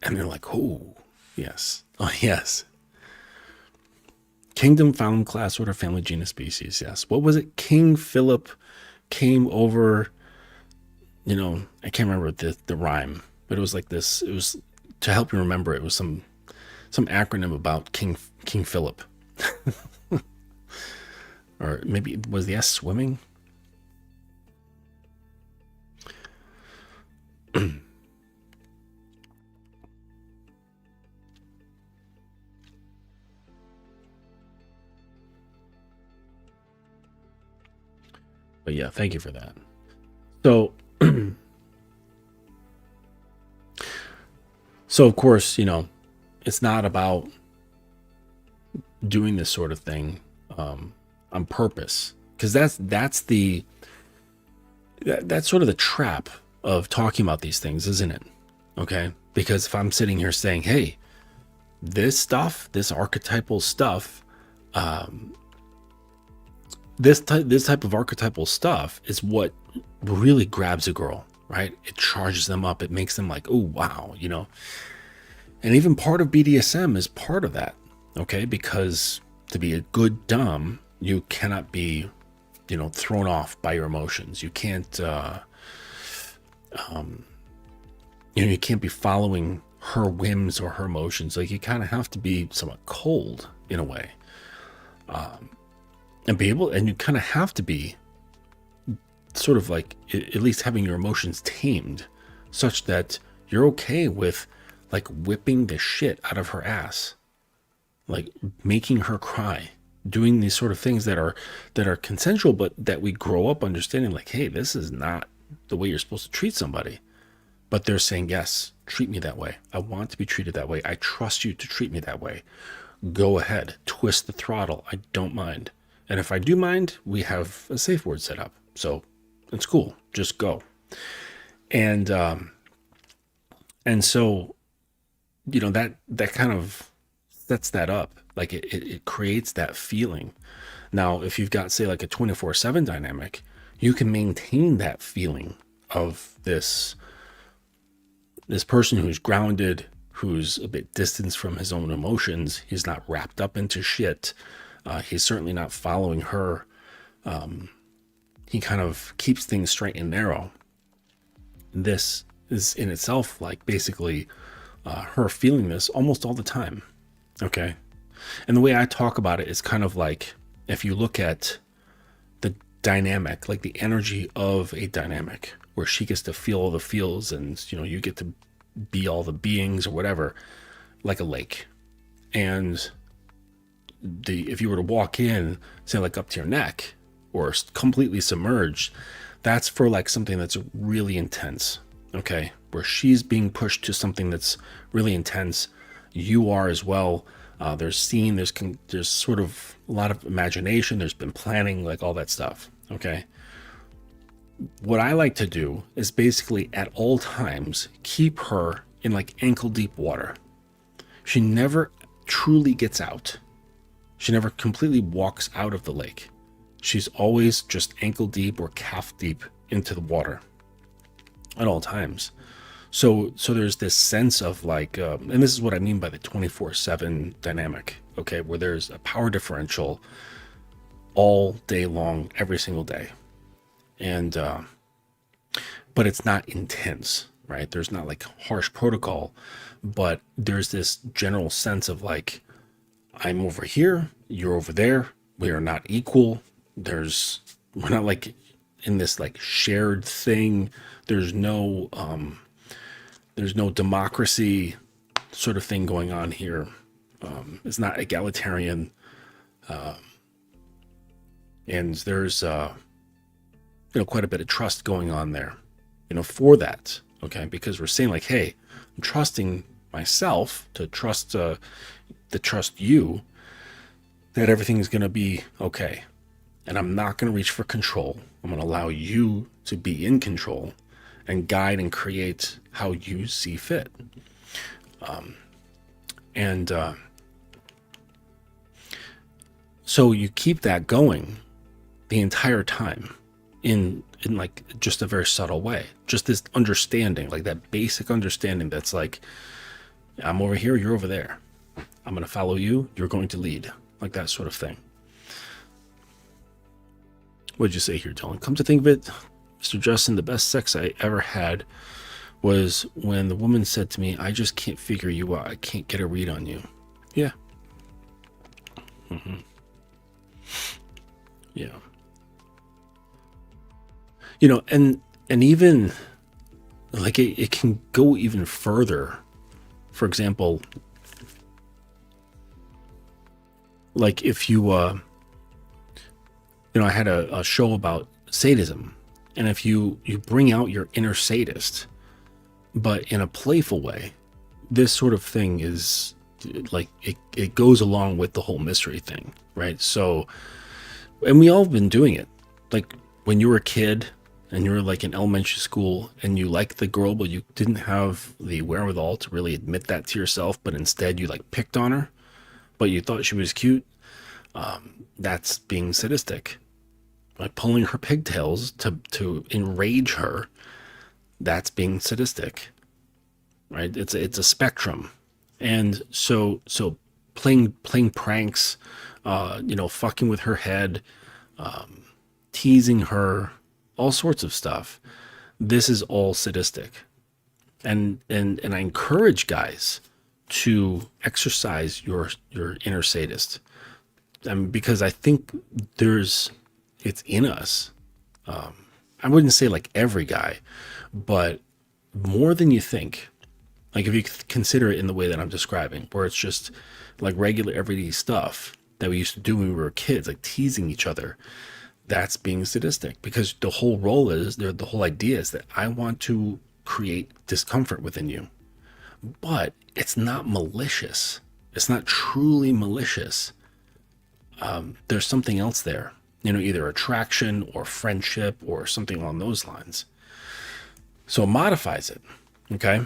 And they're like, oh, yes. Oh, yes. Kingdom, phylum, class, order, family, genus, species. Yes. What was it? King Philip came over, I can't remember the rhyme, but it was like this. It was, to help you remember, it was some acronym about King Philip. Or maybe, was the S swimming? But yeah, thank you for that. So, of course, it's not about doing this sort of thing on purpose, because that's sort of the trap of talking about these things, isn't it? Okay, because if I'm sitting here saying, hey, this archetypal stuff, this type of archetypal stuff is what really grabs a girl, right? It charges them up. It makes them like, oh, wow, And even part of BDSM is part of that, okay? Because to be a good dom, you cannot be, thrown off by your emotions. You can't, you can't be following her whims or her emotions. Like, you kind of have to be somewhat cold in a way. And you kind of have to be sort of like at least having your emotions tamed such that you're okay with like whipping the shit out of her ass, like making her cry, doing these sort of things that are consensual, but that we grow up understanding like, hey, this is not the way you're supposed to treat somebody. But they're saying, yes, treat me that way. I want to be treated that way. I trust you to treat me that way. Go ahead, twist the throttle. I don't mind. And if I do mind, we have a safe word set up. So it's cool. Just go. And so, that kind of sets that up. Like it creates that feeling. Now, if you've got, say, like a 24/7 dynamic, you can maintain that feeling of this person who's grounded, who's a bit distanced from his own emotions. He's not wrapped up into shit. He's certainly not following her. He kind of keeps things straight and narrow. This is in itself like basically her feeling this almost all the time. Okay. And the way I talk about it is kind of like, if you look at dynamic, like the energy of a dynamic, where she gets to feel all the feels, and you get to be all the beings or whatever, like a lake. And if you were to walk in, say like up to your neck or completely submerged, that's for like something that's really intense. Okay, where she's being pushed to something that's really intense, you are as well. There's scene, there's sort of a lot of imagination, there's been planning, like all that stuff. Okay, what I like to do is basically at all times keep her in like ankle deep water. She never truly gets out. She never completely walks out of the lake. She's always just ankle deep or calf deep into the water at all times. So there's this sense of like, and this is what I mean by the 24/7 dynamic, okay, where there's a power differential all day long, every single day. And, but it's not intense, right? There's not like harsh protocol, but there's this general sense of like, I'm over here, you're over there, we are not equal. We're not like in this like shared thing. There's no democracy sort of thing going on here. It's not egalitarian. And there's, quite a bit of trust going on there, for that. Okay. Because we're saying like, hey, I'm trusting myself to trust you that everything is going to be okay. And I'm not going to reach for control. I'm going to allow you to be in control and guide and create how you see fit. So you keep that going the entire time in like just a very subtle way. Just this understanding, like that basic understanding that's like, I'm over here, you're over there. I'm going to follow you, you're going to lead. Like that sort of thing. What'd you say here, Dylan? Come to think of it, Mr. Justin, the best sex I ever had was when the woman said to me, I just can't figure you out. I can't get a read on you. Yeah. Mm-hmm. Yeah. And even like it can go even further. For example, like if you, I had a show about sadism, and if you bring out your inner sadist, but in a playful way, this sort of thing is like, it goes along with the whole mystery thing, right? So, and we all have been doing it. Like when you were a kid and you were like in elementary school and you liked the girl, but you didn't have the wherewithal to really admit that to yourself, but instead you like picked on her, but you thought she was cute. That's being sadistic. Like pulling her pigtails to enrage her, that's being sadistic, right? It's a spectrum. And so playing pranks, fucking with her head, teasing her, all sorts of stuff. This is all sadistic. And I encourage guys to exercise your inner sadist. Because I think it's in us. I wouldn't say like every guy, but more than you think. Like if you consider it in the way that I'm describing, where it's just like regular everyday stuff that we used to do when we were kids, like teasing each other, that's being sadistic. Because the whole the whole idea is that I want to create discomfort within you. But it's not malicious. It's not truly malicious. There's something else there, either attraction or friendship or something along those lines. So it modifies it. Okay.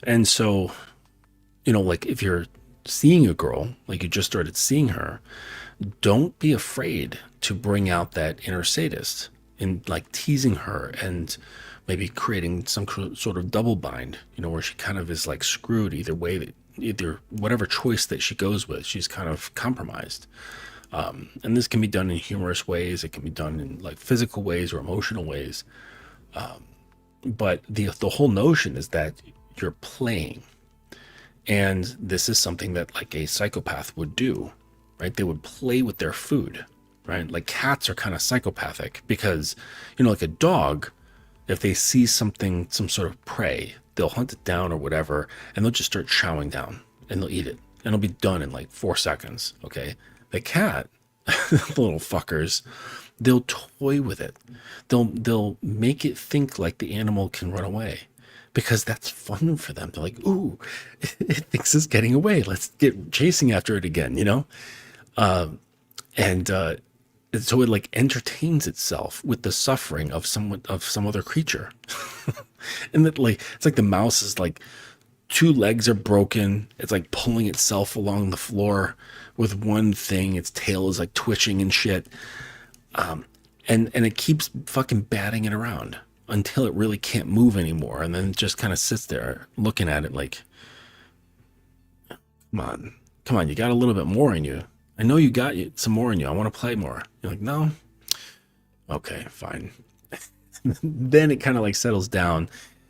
And so, like if you're seeing a girl, like you just started seeing her, don't be afraid to bring out that inner sadist in like teasing her and maybe creating some sort of double bind, where she kind of is like screwed either way, either whatever choice that she goes with, she's kind of compromised. And this can be done in humorous ways. It can be done in like physical ways or emotional ways. But the whole notion is that you're playing. And this is something that like a psychopath would do, right? They would play with their food. right? Like cats are kind of psychopathic because, like a dog, if they see something, some sort of prey, they'll hunt it down or whatever, and they'll just start chowing down and they'll eat it and it'll be done in like 4 seconds. Okay. The cat, the little fuckers, they'll toy with it. They'll make it think like the animal can run away because that's fun for them. They're like, ooh, it thinks it's getting away. Let's get chasing after it again, and so it like entertains itself with the suffering of some other creature. And that, like, it's like the mouse is like 2 legs are broken. It's like pulling itself along the floor with one thing. Its tail is like twitching and shit. And it keeps fucking batting it around until it really can't move anymore. And then it just kind of sits there looking at it like, come on, you got a little bit more in you. I know you got some more in you. I want to play more. You're like, no? Okay, fine. Then it kind of like settles down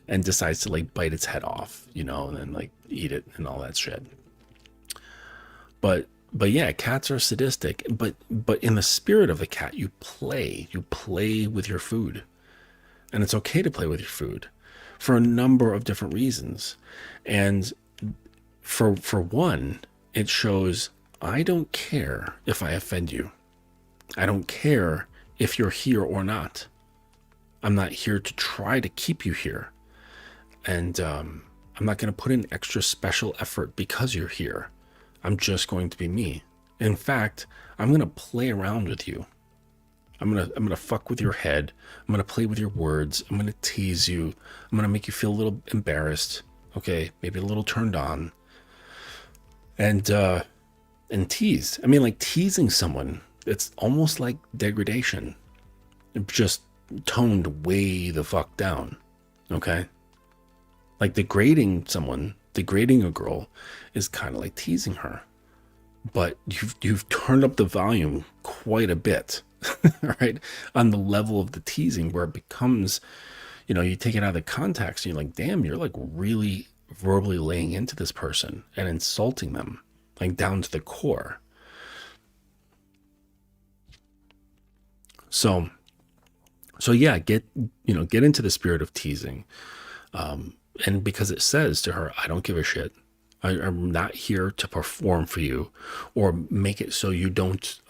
and decides to like bite its head off, and then like eat it and all that shit. But yeah, cats are sadistic, but in the spirit of the cat, you play with your food. And it's okay to play with your food for a number of different reasons. And for one, it shows, I don't care if I offend you. I don't care if you're here or not. I'm not here to try to keep you here. And I'm not going to put in extra special effort because you're here. I'm just going to be me. In fact, I'm going to play around with you. I'm going to fuck with your head. I'm going to play with your words. I'm going to tease you. I'm going to make you feel a little embarrassed. Okay, maybe a little turned on. And teased. I mean, like teasing someone, it's almost like degradation. Just toned way the fuck down. Okay? Like degrading a girl is kind of like teasing her. But you've turned up the volume quite a bit, right? On the level of the teasing where it becomes, you take it out of the context and you're like, damn, you're like really verbally laying into this person and insulting them, like down to the core. So yeah, get into the spirit of teasing. And because it says to her, I don't give a shit. I'm not here to perform for you or make it so you don't,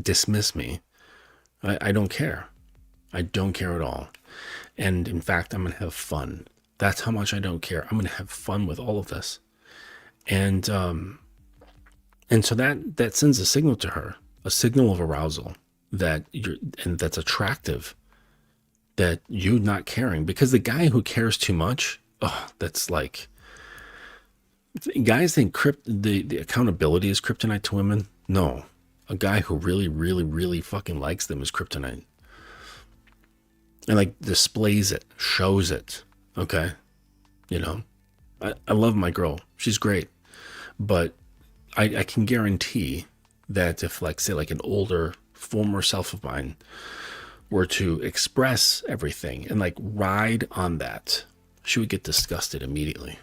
dismiss me. I don't care. I don't care at all. And in fact, I'm going to have fun. That's how much I don't care. I'm going to have fun with all of this. And so that sends a signal to her, a signal of arousal that's attractive, that you not caring. Because the guy who cares too much, that's like, guys think the accountability is kryptonite to women. No, a guy who really, really, really fucking likes them is kryptonite. And like displays it, shows it. Okay. I love my girl. She's great. But I can guarantee that if like, say like an older former self of mine were to express everything and like ride on that, she would get disgusted immediately.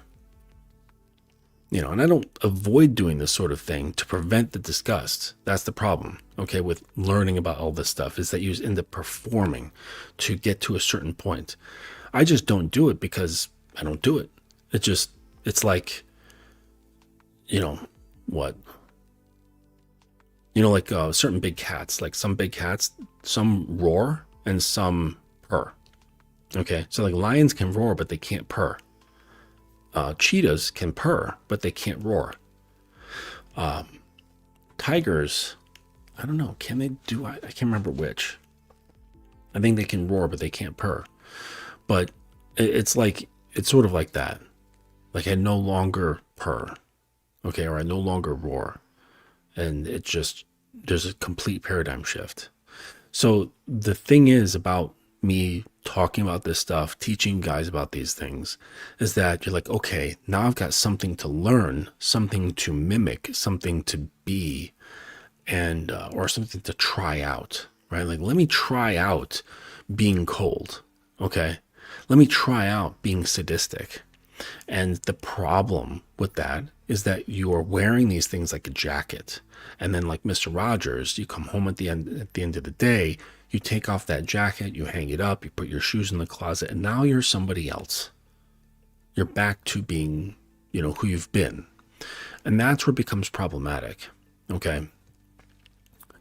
And I don't avoid doing this sort of thing to prevent the disgust. That's the problem, okay, with learning about all this stuff, is that you end up performing to get to a certain point. I just don't do it because I don't do it. It's like, what? Like certain big cats, like some big cats, some roar and some purr. Okay, so like lions can roar, but they can't purr. Cheetahs can purr, but they can't roar. Tigers, I don't know, can they do, I can't remember which. I think they can roar, but they can't purr. But it's sort of like that. Like I no longer purr, okay, or I no longer roar. And there's a complete paradigm shift. So the thing is about me talking about this stuff, teaching guys about these things, is that you're like, okay, now I've got something to learn, something to mimic, something to be, and or something to try out, right? Like, let me try out being cold, okay? Let me try out being sadistic. And the problem with that is that you are wearing these things like a jacket. And then like Mr. Rogers, you come home at the end of the day, you take off that jacket, you hang it up, you put your shoes in the closet, and now you're somebody else. You're back to being, who you've been. And that's where it becomes problematic. Okay.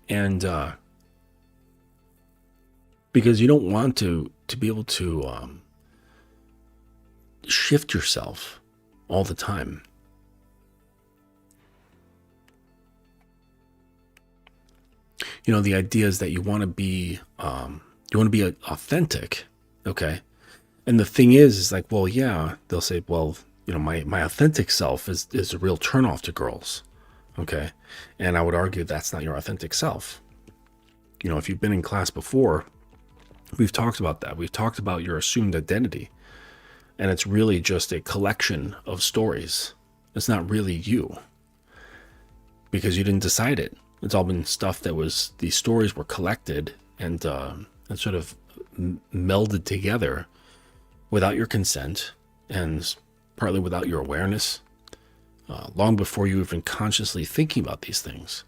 And because you don't want to be able to shift yourself all the time. The idea is that you want to be authentic. Okay. And the thing is like, well, yeah, they'll say, well, my authentic self is a real turnoff to girls. Okay. And I would argue that's not your authentic self. If you've been in class before, we've talked about that. We've talked about your assumed identity. And it's really just a collection of stories. It's not really you. Because you didn't decide it. It's all been stuff these stories were collected and sort of melded together without your consent and partly without your awareness, long before you even consciously thinking about these things.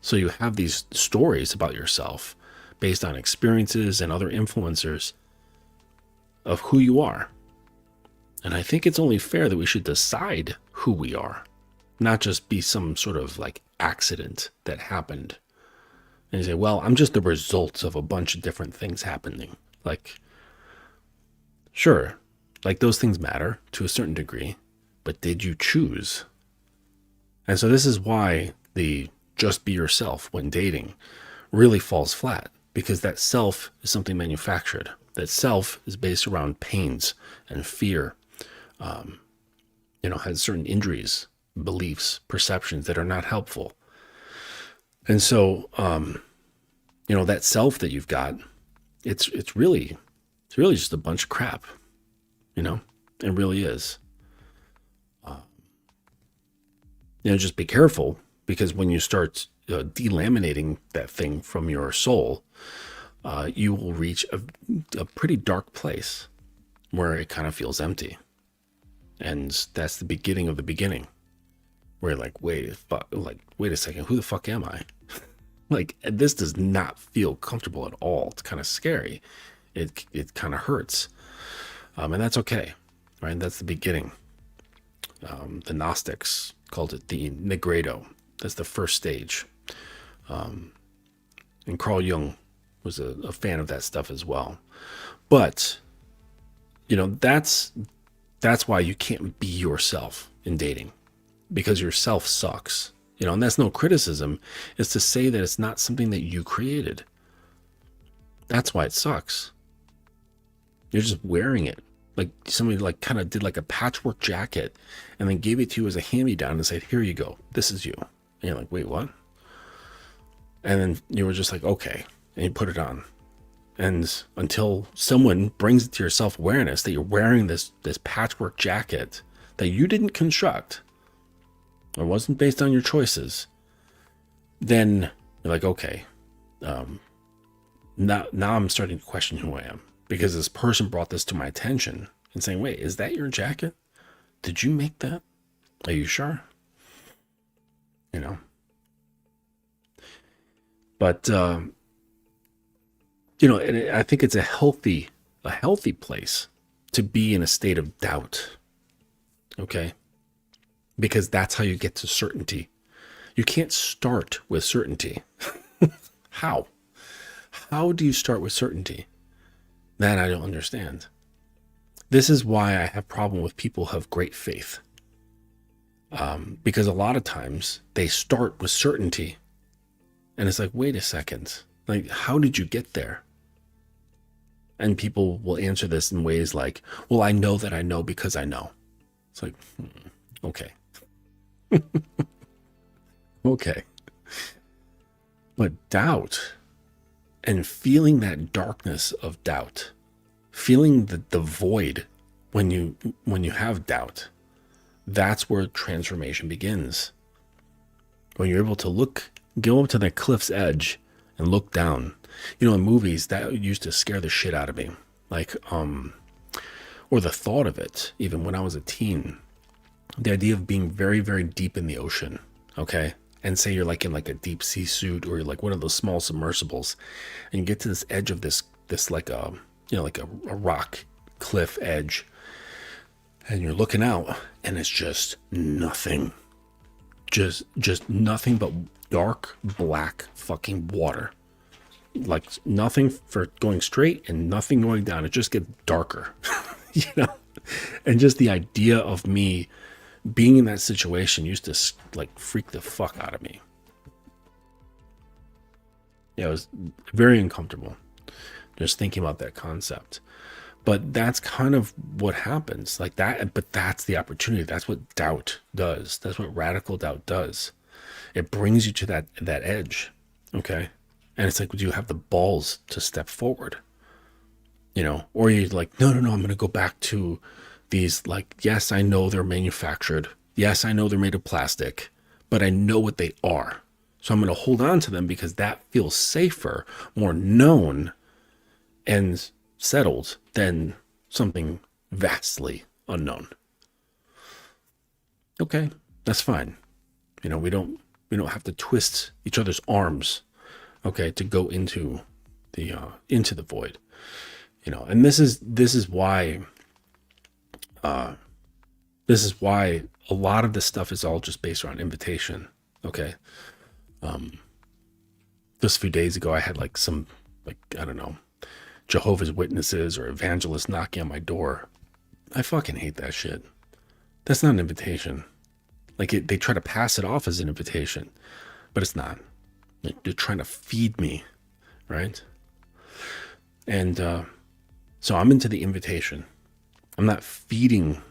So you have these stories about yourself based on experiences and other influencers of who you are. And I think it's only fair that we should decide who we are, not just be some sort of like accident that happened. And you say, well, I'm just the result of a bunch of different things happening. Like, sure, like those things matter to a certain degree, but did you choose? And so this is why the just be yourself when dating really falls flat, because that self is something manufactured. That self is based around pains and fear, has certain injuries, beliefs, perceptions that are not helpful. And so, that self that you've got, it's really just a bunch of crap, it really is. Just be careful, because when you start delaminating that thing from your soul, you will reach a pretty dark place where it kind of feels empty. And that's the beginning of the beginning, where you're like, wait a second, who the fuck am I? Like, this does not feel comfortable at all. It's kind of scary. It kind of hurts. And that's okay, right? That's the beginning. The Gnostics called it the Negredo. That's the first stage. And Carl Jung was a fan of that stuff as well. But, that's why you can't be yourself in dating, because yourself sucks. And that's no criticism. It's to say that it's not something that you created. That's why it sucks. You're just wearing it. Like somebody like kind of did like a patchwork jacket and then gave it to you as a hand-me-down and said, here you go. This is you. And you're like, wait, what? And then you were just like, okay. And you put it on. And until someone brings it to your self-awareness that you're wearing this patchwork jacket that you didn't construct, or wasn't based on your choices, then you're like, okay, now I'm starting to question who I am, because this person brought this to my attention and saying, wait, is that your jacket? Did you make that? Are you sure? But, and I think it's a healthy place to be in a state of doubt. Okay. Because that's how you get to certainty. You can't start with certainty. How? How do you start with certainty? That I don't understand. This is why I have problem with people who have great faith. Because a lot of times they start with certainty. And it's like, wait a second. Like, how did you get there? And people will answer this in ways like, well, I know that I know because I know. It's like, okay. Okay. But doubt, and feeling that darkness of doubt, feeling the void when you have doubt, that's where transformation begins. When you're able to go up to that cliff's edge and look down. In movies, that used to scare the shit out of me. Like, or the thought of it, even when I was a teen. the idea of being very, very deep in the ocean, okay? And say you're like in like a deep sea suit, or you're like one of those small submersibles, and you get to this edge of this like a, you know, like a rock cliff edge, and you're looking out, and it's just nothing. Just nothing but dark black fucking water. Like nothing for going straight and nothing going down. It just gets darker. You know? And just the idea of me being in that situation used to like freak the fuck out of me. Yeah, it was very uncomfortable just thinking about that concept. But that's kind of what happens, like that. But that's the opportunity. That's what doubt does. That's what radical doubt does. It brings you to that edge, okay? And it's like, do you have the balls to step forward? You know, or you're like, no, I'm going to go back to these, like, yes, I know they're manufactured. Yes, I know they're made of plastic, but I know what they are. So I'm going to hold on to them because that feels safer, more known, and settled than something vastly unknown. Okay, that's fine. You know, we don't have to twist each other's arms, okay, to go into the void. You know, and this is why a lot of this stuff is all just based around invitation. Okay. Just a few days ago I had like some, like, I don't know, Jehovah's Witnesses or evangelists knocking on my door. I fucking hate that shit. That's not an invitation. Like they try to pass it off as an invitation, but it's not. They're trying to feed me, right? And so I'm into the invitation. I'm not feeding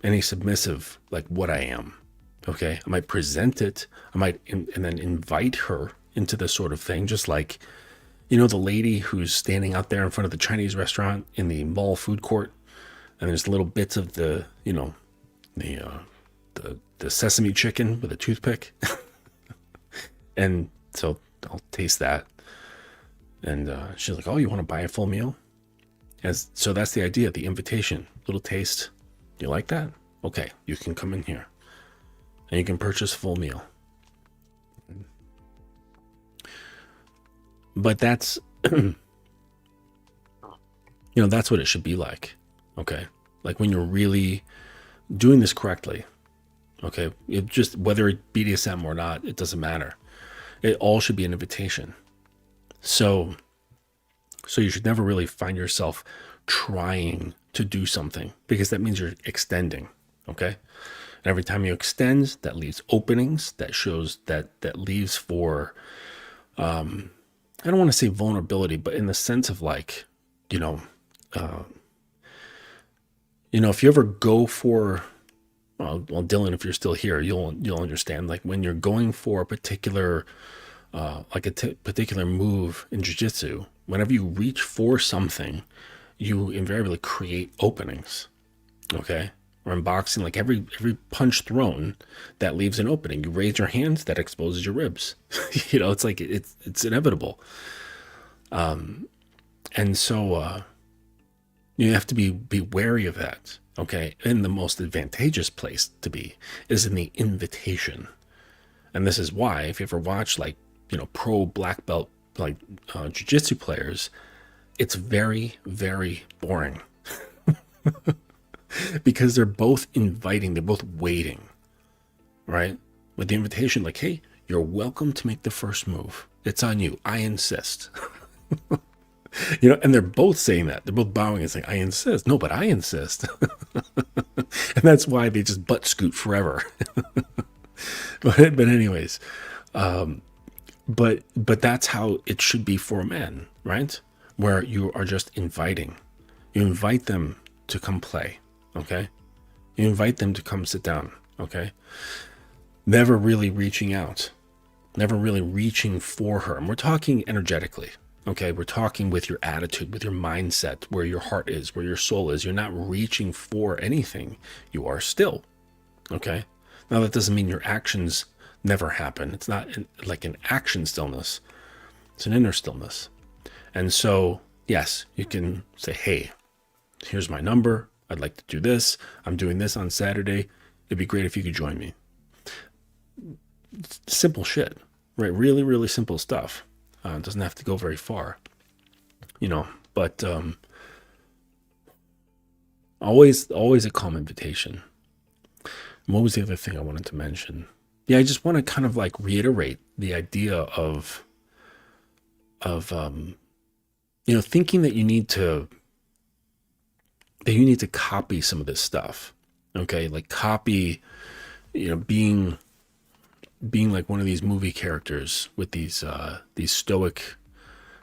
any submissive like what I am. Okay, I might present it. I might and then invite her into this sort of thing, just like, you know, the lady who's standing out there in front of the Chinese restaurant in the mall food court, and there's little bits of the, you know, the sesame chicken with a toothpick. And so I'll taste that. And she's like, oh, you want to buy a full meal? So that's the idea, the invitation, little taste. You like that? Okay, you can come in here and you can purchase a full meal. But that's, you know, that's what it should be like. Okay. Like when you're really doing this correctly. Okay. It just, whether it BDSM or not, it doesn't matter. It all should be an invitation. So you should never really find yourself trying to do something, because that means you're extending. Okay. And every time you extend, that leaves openings, that shows that leaves for, I don't want to say vulnerability, but in the sense of like, you know, if you ever go for, well, Dylan, if you're still here, you'll understand, like when you're going for a particular, particular move in jiu-jitsu, whenever you reach for something, you invariably create openings. Okay. Or in boxing, like every punch thrown, that leaves an opening. You raise your hands, that exposes your ribs. You know, it's like it's inevitable. And so you have to be wary of that. Okay. And the most advantageous place to be is in the invitation. And this is why, if you ever watch, like, you know, pro black belt, like jiu-jitsu players, it's very, very boring. Because they're both inviting, they're both waiting, right? With the invitation, like, hey, you're welcome to make the first move. It's on you. I insist. You know, and they're both saying that. They're both bowing and saying, I insist. No, but I insist. And that's why they just butt scoot forever. But anyways, but that's how it should be for a man, right? Where you are just inviting. You invite them to come play. Okay. You invite them to come sit down. Okay. Never really reaching out, never really reaching for her. And we're talking energetically. Okay. We're talking with your attitude, with your mindset, where your heart is, where your soul is. You're not reaching for anything. You are still. Okay. Now that doesn't mean your actions never happen. It's not like an action stillness. It's an inner stillness. And so, yes, you can say, hey, here's my number. I'd like to do this. I'm doing this on Saturday. It'd be great if you could join me. Simple shit, right? Really, really simple stuff. It doesn't have to go very far, but always a calm invitation. And what was the other thing I wanted to mention? Yeah, I just want to kind of like reiterate the idea of thinking that you need to copy some of this stuff. Okay, like copy, being like one of these movie characters with these stoic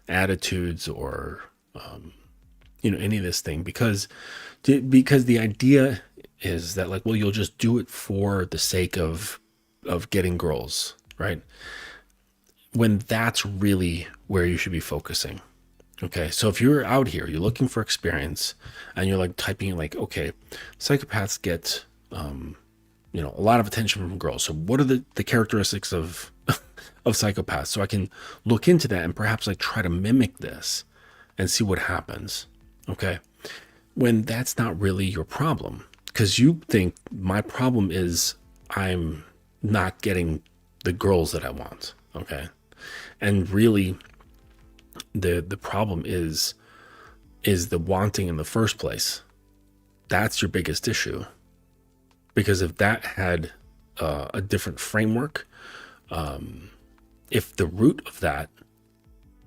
attitudes, or any of this thing, because the idea is that, like, well, you'll just do it for the sake of getting girls, right? When that's really where you should be focusing. Okay, so if you're out here, you're looking for experience, and you're like typing like, okay, psychopaths get a lot of attention from girls. So what are the characteristics of psychopaths? So I can look into that and perhaps like try to mimic this and see what happens. Okay, when that's not really your problem, because you think my problem is I'm not getting the girls that I want. Okay, and really the problem is the wanting in the first place. That's your biggest issue. Because if that had a different framework, if the root of that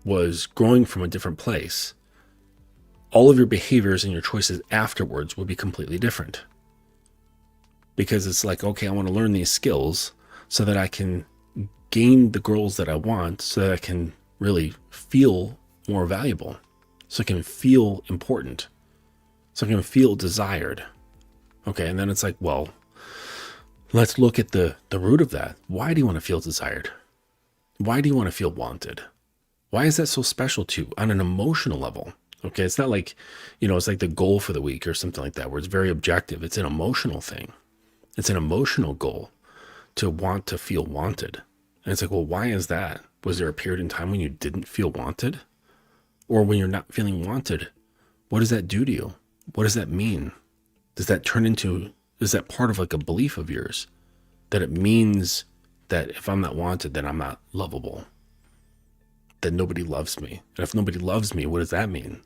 was growing from a different place, all of your behaviors and your choices afterwards would be completely different. Because it's like, okay, I want to learn these skills so that I can gain the girls that I want, so that I can really feel more valuable, so I can feel important, so I can feel desired. Okay, and then it's like, well, let's look at the root of that. Why do you want to feel desired? Why do you want to feel wanted? Why is that so special to you on an emotional level? Okay, it's not like, it's like the goal for the week or something like that, where it's very objective. It's an emotional thing. It's an emotional goal to want to feel wanted. And it's like, well, why is that? Was there a period in time when you didn't feel wanted? Or when you're not feeling wanted, what does that do to you? What does that mean? Is that part of like a belief of yours that it means that if I'm not wanted, then I'm not lovable, that nobody loves me? And if nobody loves me, what does that mean?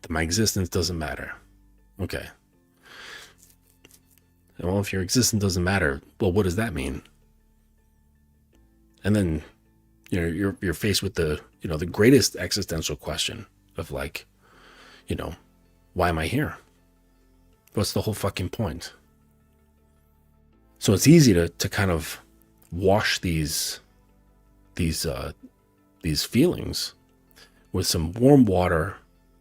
That my existence doesn't matter. Okay. Well, if your existence doesn't matter, well, what does that mean? And then, you're faced with the greatest existential question of like, why am I here? What's the whole fucking point? So it's easy to kind of wash these feelings with some warm water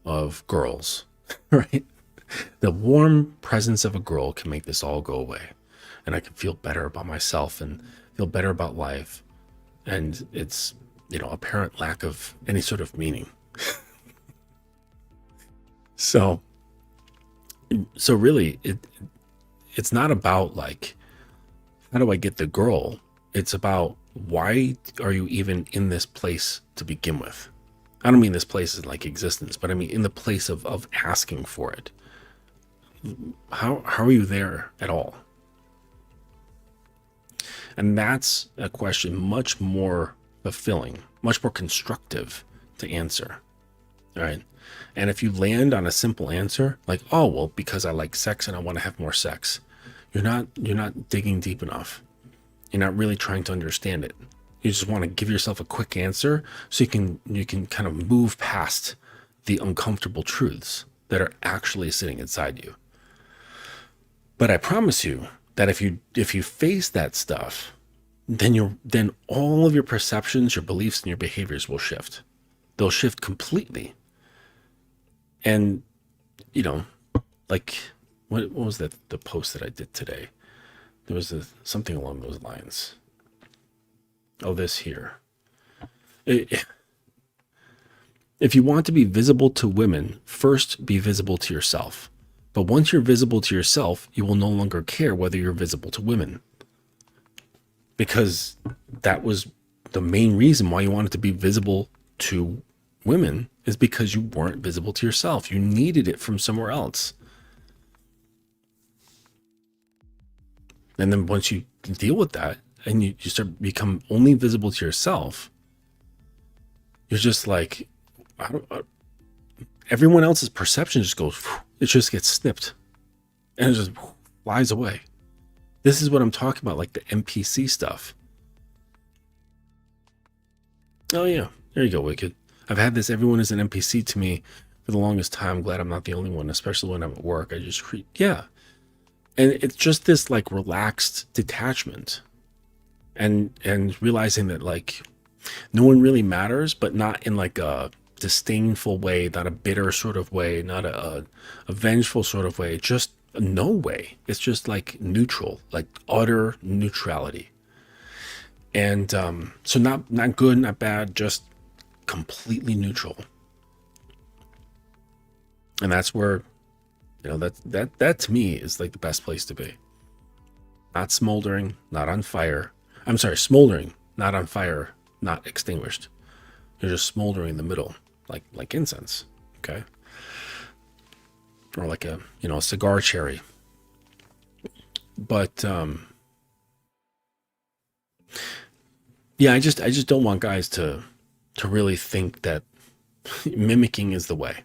of girls, right? The warm presence of a girl can make this all go away, and I can feel better about myself and feel better about life. And it's, apparent lack of any sort of meaning. So really, it's not about like, how do I get the girl? It's about, why are you even in this place to begin with? I don't mean this place is like existence, but I mean in the place of asking for it. How are you there at all? And that's a question much more fulfilling, much more constructive to answer. All right. And if you land on a simple answer, like, oh, well, because I like sex and I want to have more sex, you're not digging deep enough. You're not really trying to understand it. You just want to give yourself a quick answer so you can kind of move past the uncomfortable truths that are actually sitting inside you. But I promise you that if you face that stuff, then all of your perceptions, your beliefs, and your behaviors will shift. They'll shift completely. And like, what was the post that I did today? There was something along those lines. Oh, this here. If you want to be visible to women, first be visible to yourself. But once you're visible to yourself, you will no longer care whether you're visible to women. Because that was the main reason why you wanted to be visible to women, is because you weren't visible to yourself. You needed it from somewhere else. And then once you deal with that and you start become only visible to yourself, you're just like, everyone else's perception just goes, it just gets snipped and it just flies away. This is what I'm talking about, like the NPC stuff. Oh yeah, there you go, Wicked. I've had this, everyone is an NPC to me for the longest time. I'm glad I'm not the only one, especially when I'm at work. I just yeah. And it's just this like relaxed detachment and realizing that like no one really matters, but not in like a disdainful way, not a bitter sort of way, not a vengeful sort of way, just no way. It's just like neutral, like utter neutrality. And so not good, not bad, just completely neutral. And that's where, you know, that to me is like the best place to be. Not smoldering, not on fire. I'm sorry, smoldering, not on fire, not extinguished. You're just smoldering in the middle, like incense, okay? Or like a, you know, a cigar cherry. But yeah, I just don't want guys to really think that mimicking is the way.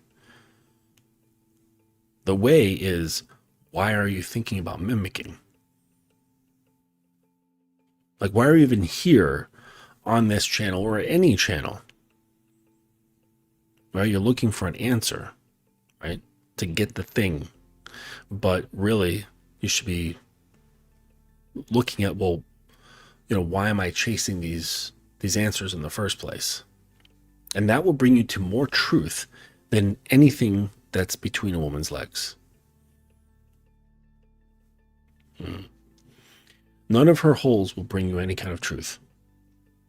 The way is, why are you thinking about mimicking? Like, why are you even here on this channel or any channel? Right? You're looking for an answer, right? To get the thing. But really, you should be looking at, well, you know, why am I chasing these answers in the first place? And that will bring you to more truth than anything that's between a woman's legs. None of her holes will bring you any kind of truth.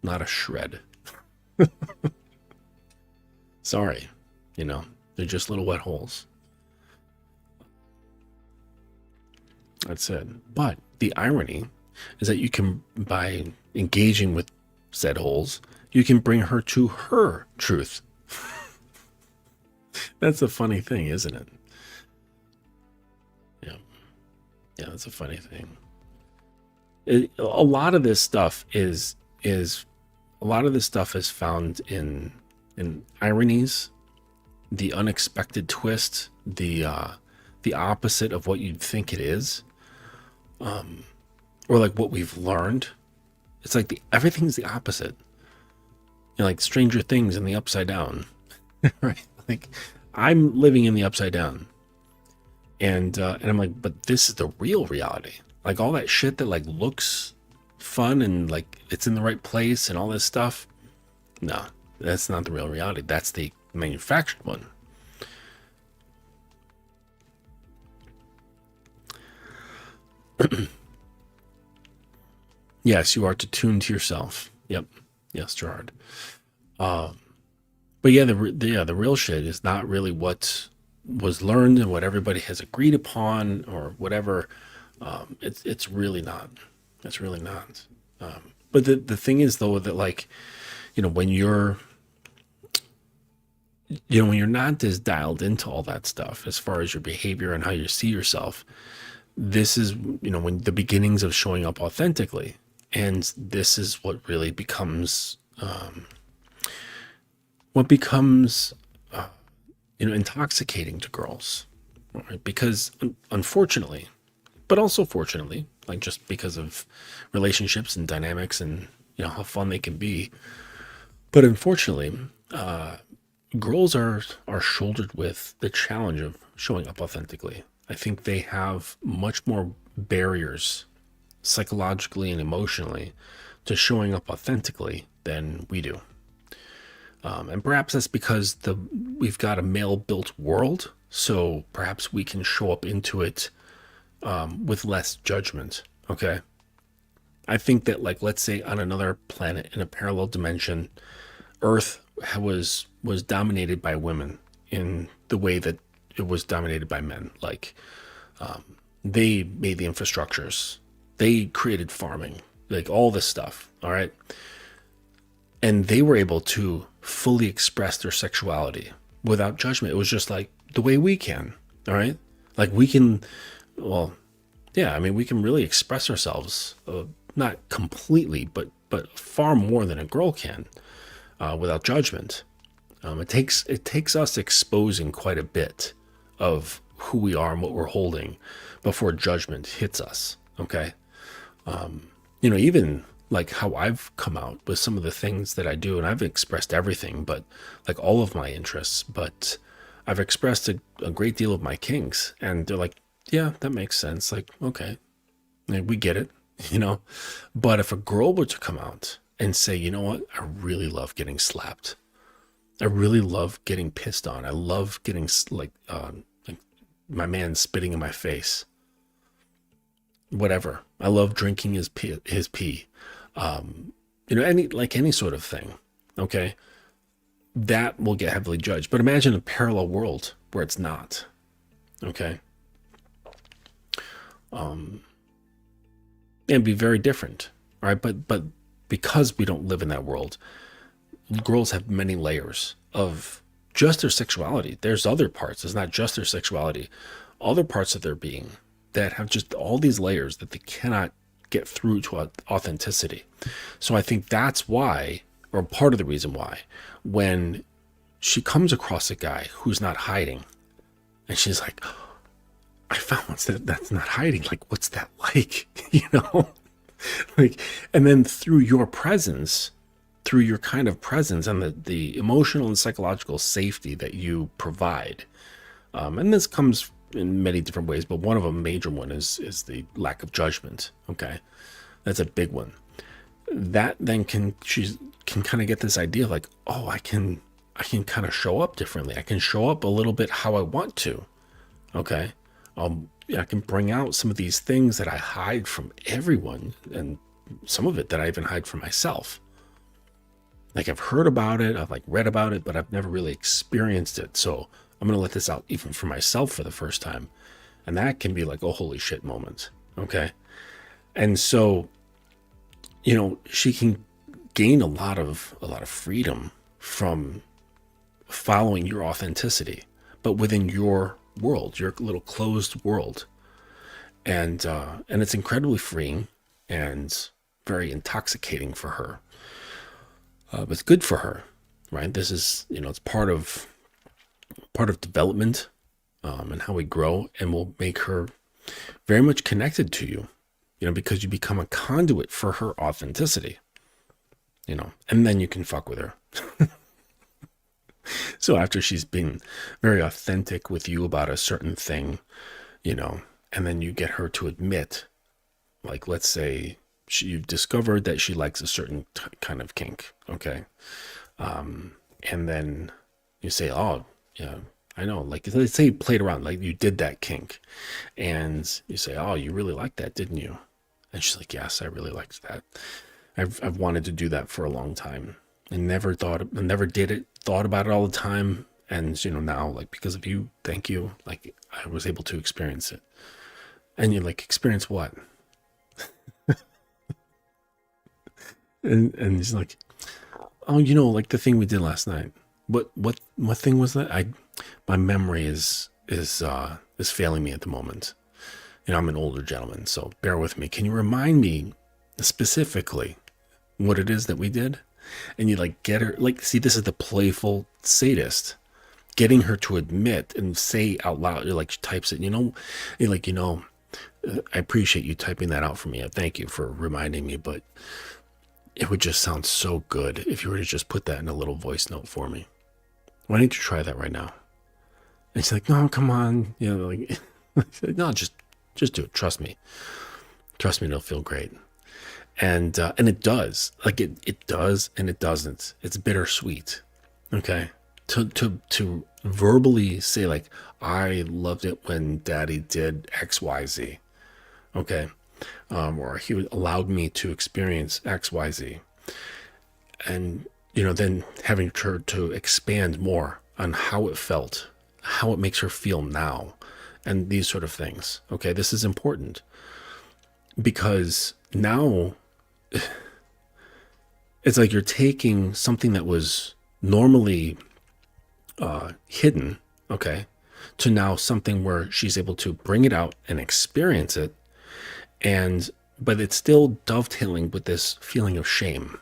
Not a shred. Sorry, you know, they're just little wet holes. That's it. But the irony is that you can, by engaging with said holes, you can bring her to her truth. That's a funny thing, isn't it? Yeah, that's a funny thing. A lot of this stuff is found in ironies, the unexpected twist, the opposite of what you'd think it is, or like what we've learned. It's like everything's the opposite. You know, like Stranger Things in the Upside Down, right? Like I'm living in the Upside Down, and I'm like, but this is the real reality. Like all that shit that like looks fun and like it's in the right place and all this stuff. No, that's not the real reality. That's the manufactured one. Yes, you are to tune to yourself. Yep. Yes, Gerard. But yeah, the real shit is not really what was learned and what everybody has agreed upon or whatever. It's really not. It's really not. But the thing is though that like, you know, when you're not as dialed into all that stuff as far as your behavior and how you see yourself, this is, you know, when the beginnings of showing up authentically. And this is what really becomes, intoxicating to girls, right? Because unfortunately, but also fortunately, like just because of relationships and dynamics and, you know, how fun they can be. But unfortunately, girls are shouldered with the challenge of showing up authentically. I think they have much more barriers psychologically and emotionally to showing up authentically than we do. And perhaps that's because we've got a male-built world, so perhaps we can show up into it with less judgment, okay? I think that, like, let's say on another planet in a parallel dimension, Earth was dominated by women in the way that it was dominated by men. Like, they made the infrastructures. They created farming, like all this stuff, all right? And they were able to fully express their sexuality without judgment. It was just like the way we can, all right? Like we can, well, yeah, I mean, we can really express ourselves, not completely, but far more than a girl can, without judgment. It takes us exposing quite a bit of who we are and what we're holding before judgment hits us. Okay, even like how I've come out with some of the things that I do, and I've expressed everything, but like all of my interests, but I've expressed a great deal of my kinks, and they're like, yeah, that makes sense. Like, okay, we get it, But if a girl were to come out and say, you know what, I really love getting slapped. I really love getting pissed on. I love getting like my man spitting in my face. Whatever. I love drinking his pee. Any sort of thing. Okay, that will get heavily judged. But imagine a parallel world where it's not. Okay. And be very different. All right, but because we don't live in that world, girls have many layers of just their sexuality. There's other parts. It's not just their sexuality. Other parts of their being that have just all these layers that they cannot get through to authenticity. So I think that's why, or part of the reason why, when she comes across a guy who's not hiding, and she's like, I found one that's not hiding. Like, what's that like? Like, and then through your presence, through your kind of presence and the emotional and psychological safety that you provide. And this comes in many different ways, but one of a major one is the lack of judgment. Okay. That's a big one. That then she can kind of get this idea of like, oh, I can kind of show up differently. I can show up a little bit how I want to. Okay. I can bring out some of these things that I hide from everyone, and some of it that I even hide from myself. Like, I've heard about it, I've like read about it, but I've never really experienced it. So I'm going to let this out even for myself for the first time. And that can be like a holy shit moment. Okay. And so, she can gain a lot of freedom from following your authenticity, but within your world, your little closed world. And it's incredibly freeing and very intoxicating for her. But it's good for her, right? This is, it's part of development, and how we grow, and will make her very much connected to you, because you become a conduit for her authenticity, and then you can fuck with her. So after she's been very authentic with you about a certain thing, and then you get her to admit, like, let's say you've discovered that she likes a certain kind of kink. Okay. And then you say, oh yeah, I know. Like, let's say you played around, like you did that kink, and you say, oh, you really liked that, didn't you? And she's like, yes, I really liked that. I've wanted to do that for a long time. And never did it, thought about it all the time. And, now, like, because of you, thank you. Like, I was able to experience it. And you're like, experience what? and he's like, oh, like the thing we did last night. What thing was that? My memory is failing me at the moment. I'm an older gentleman, so bear with me. Can you remind me specifically what it is that we did? And you like get her, like, see, this is the playful sadist, getting her to admit and say out loud. You're like, she types it, you're like, I appreciate you typing that out for me. Thank you for reminding me, but it would just sound so good if you were to just put that in a little voice note for me. Why don't you try that right now? And she's like, no, come on. Like, no, just do it. Trust me, it'll feel great. And it does. Like, it does, and it doesn't. It's bittersweet. Okay. To verbally say, like, I loved it when Daddy did XYZ. Okay. Or he allowed me to experience XYZ. And, then having her to expand more on how it felt, how it makes her feel now, and these sort of things. Okay. This is important because now it's like you're taking something that was normally hidden, okay, to now something where she's able to bring it out and experience it, But it's still dovetailing with this feeling of shame.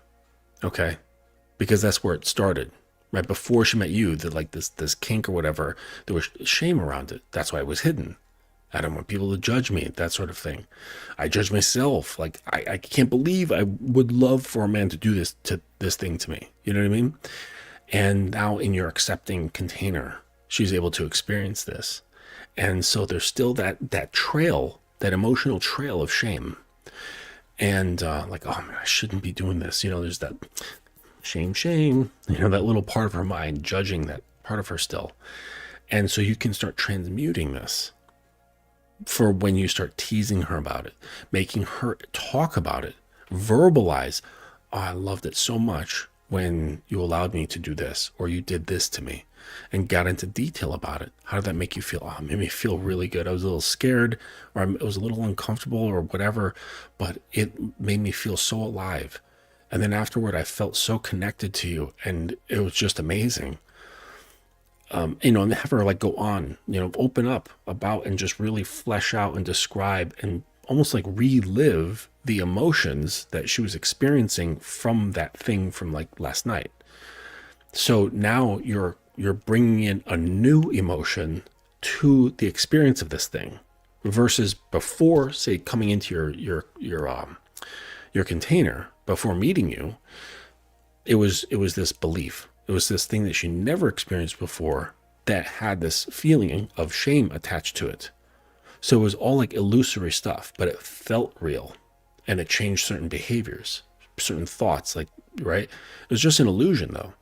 Okay. Because that's where it started, right? Before she met you, that like this kink or whatever, there was shame around it. That's why it was hidden. I don't want people to judge me, that sort of thing. I judge myself. Like, I can't believe I would love for a man to do this thing to me. You know what I mean? And now in your accepting container, she's able to experience this. And so there's still that trail, that emotional trail of shame. And like, oh man, I shouldn't be doing this. You know, there's that shame, you know, that little part of her mind judging that part of her still. And so you can start transmuting this for when you start teasing her about it, making her talk about it, verbalize, oh, I loved it so much when you allowed me to do this, or you did this to me, and got into detail about it. How did that make you feel? Oh, it made me feel really good. I was a little scared, or I was a little uncomfortable, or whatever, but it made me feel so alive. And then afterward, I felt so connected to you, and it was just amazing. You know, and have her like go on, you know, open up about and just really flesh out and describe and almost like relive the emotions that she was experiencing from that thing from like last night. So now you're bringing in a new emotion to the experience of this thing, versus before, say, coming into your container before meeting you. It was this belief. It was this thing that she never experienced before that had this feeling of shame attached to it. So it was all like illusory stuff, but it felt real, and it changed certain behaviors, certain thoughts, like, right? It was just an illusion though.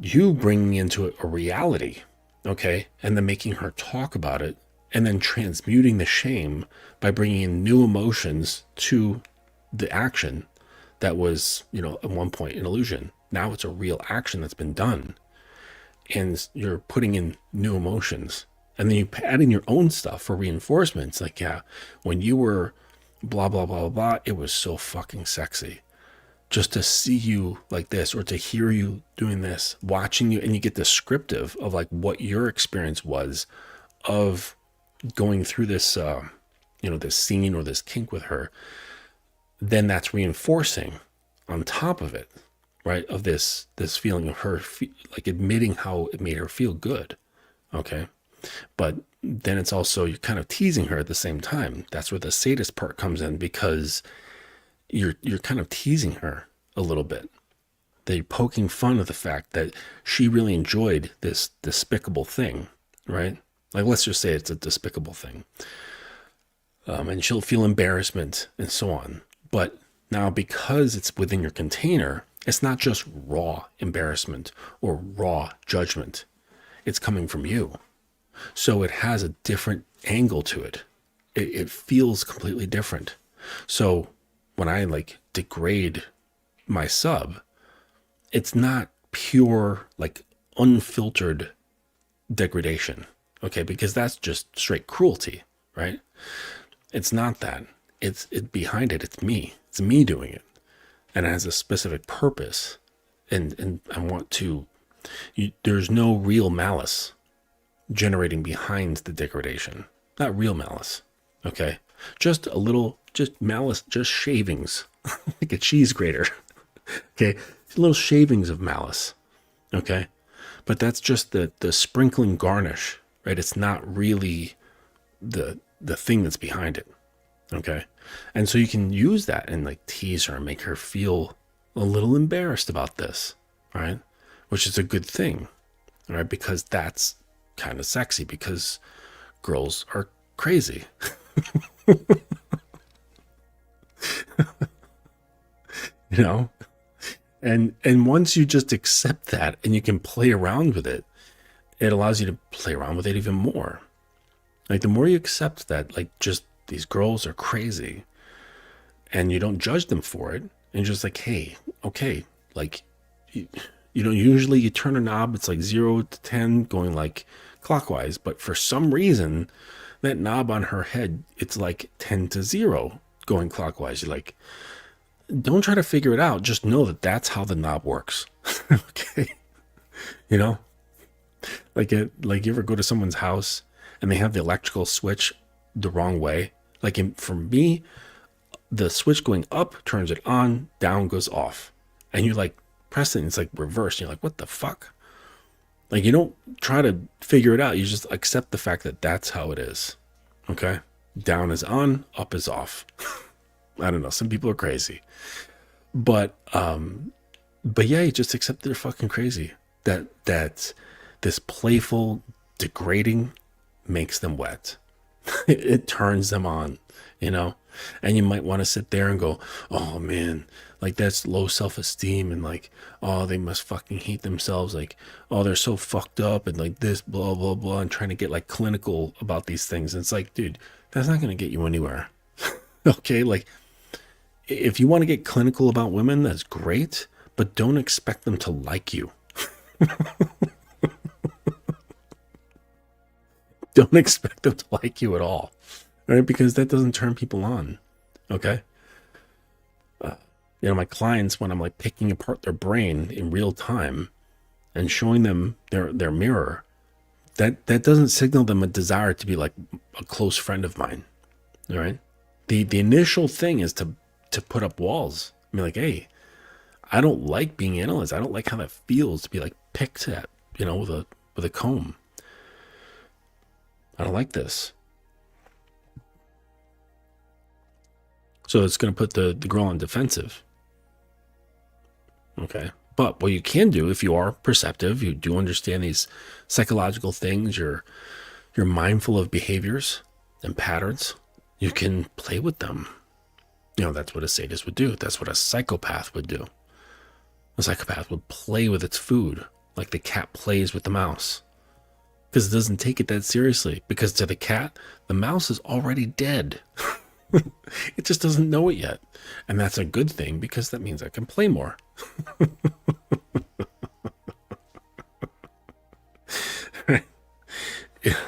You bringing into it a reality, okay? And then making her talk about it, and then transmuting the shame by bringing in new emotions to the action that was, you know, at one point an illusion. Now it's a real action that's been done, and you're putting in new emotions, and then you add in your own stuff for reinforcements. Like, yeah, when you were blah, blah, blah, blah, it was so fucking sexy just to see you like this, or to hear you doing this, watching you, and you get descriptive of like what your experience was of going through this, you know, this scene or this kink with her. Then that's reinforcing on top of it, right? Of this feeling of her, like admitting how it made her feel good. Okay. But then it's also, you're kind of teasing her at the same time. That's where the sadist part comes in, because you're kind of teasing her a little bit. They're poking fun at the fact that she really enjoyed this despicable thing, right? Like, let's just say it's a despicable thing. And she'll feel embarrassment and so on. But now, because it's within your container, it's not just raw embarrassment or raw judgment. It's coming from you. So it has a different angle to it. It feels completely different. So when I like degrade my sub, it's not pure, like unfiltered degradation. Okay. Because that's just straight cruelty, right? It's not that. It's behind it. It's me doing it. And it has a specific purpose. And I want to, there's no real malice generating behind the degradation. Not real malice. Okay. Just a little, just malice, just shavings, like a cheese grater. Okay. Little shavings of malice. Okay. But that's just the sprinkling garnish, right? It's not really the thing that's behind it. Okay. And so you can use that and like tease her and make her feel a little embarrassed about this, right? Which is a good thing, right? Because that's kind of sexy, because girls are crazy. You know? And once you just accept that and you can play around with it, it allows you to play around with it even more. Like, the more you accept that, like, just these girls are crazy, and you don't judge them for it, and you're just like, hey, okay, like, you know, usually you turn a knob, it's like 0 to 10 going like clockwise, but for some reason, that knob on her head, it's like 10 to 0 going clockwise. You're like, don't try to figure it out. Just know that that's how the knob works. Okay. You know, like you ever go to someone's house and they have the electrical switch the wrong way, Like for me, the switch going up turns it on, down goes off. And you like press it and it's like reversed. You're like, what the fuck? Like you don't try to figure it out. You just accept the fact that that's how it is. Okay? Down is on, up is off. I don't know. Some people are crazy. But yeah, you just accept they're fucking crazy. That this playful degrading makes them wet. It turns them on, you know? And you might want to sit there and go, oh man, like that's low self-esteem, and like, oh, they must fucking hate themselves. Like, oh, they're so fucked up, and like this, blah, blah, blah, and trying to get like clinical about these things. And it's like, dude, that's not going to get you anywhere. Okay. Like if you want to get clinical about women, that's great, but don't expect them to like you. Don't expect them to like you at all, right? Because that doesn't turn people on. Okay. You know, my clients, when I'm like picking apart their brain in real time and showing them their mirror, that doesn't signal them a desire to be like a close friend of mine. All right. The initial thing is to put up walls. I mean, like, hey, I don't like being analyzed. I don't like how that feels to be like picked at, you know, with a comb. I don't like this. So it's going to put the girl on defensive. Okay. But what you can do, if you are perceptive, you do understand these psychological things, you're mindful of behaviors and patterns, you can play with them. You know, that's what a sadist would do. That's what a psychopath would do. A psychopath would play with its food like the cat plays with the mouse. Because it doesn't take it that seriously. Because to the cat, the mouse is already dead. It just doesn't know it yet. And that's a good thing, because that means I can play more. Yeah.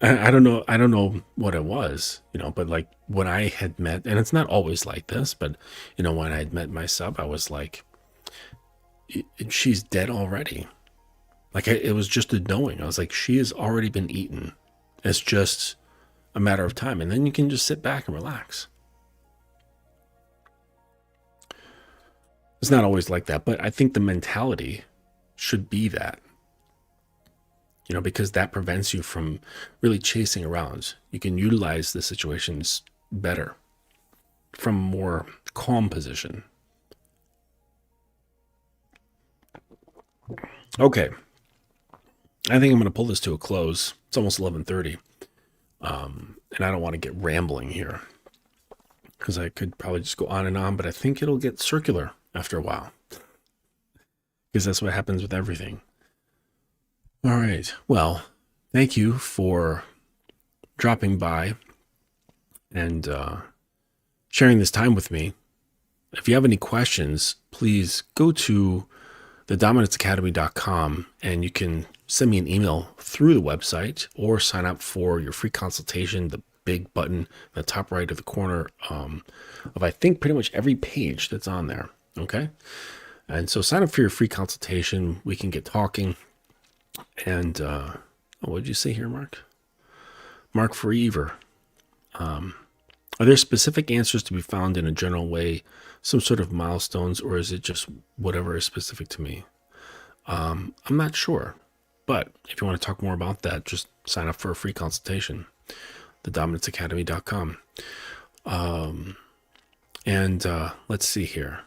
I don't know what it was, you know, but like when I had met, and it's not always like this, but you know, when I had met my sub, I was like, she's dead already. Like it was just a knowing. I was like, she has already been eaten. It's just a matter of time. And then you can just sit back and relax. It's not always like that, but I think the mentality should be that, you know, because that prevents you from really chasing around. You can utilize the situations better from a more calm position. Okay. I think I'm going to pull this to a close. It's almost 11:30. And I don't want to get rambling here, because I could probably just go on and on, but I think it'll get circular after a while, because that's what happens with everything. All right. Well, thank you for dropping by and sharing this time with me. If you have any questions, please go to thedominance.academy.com and you can send me an email through the website, or sign up for your free consultation, the big button in the top right of the corner of, I think, pretty much every page that's on there. Okay. And so sign up for your free consultation. We can get talking. And what did you say here, Mark? Mark Forever. Are there specific answers to be found in a general way, some sort of milestones, or is it just whatever is specific to me? I'm not sure. But if you want to talk more about that, just sign up for a free consultation, thedominance.academy.com. And let's see here.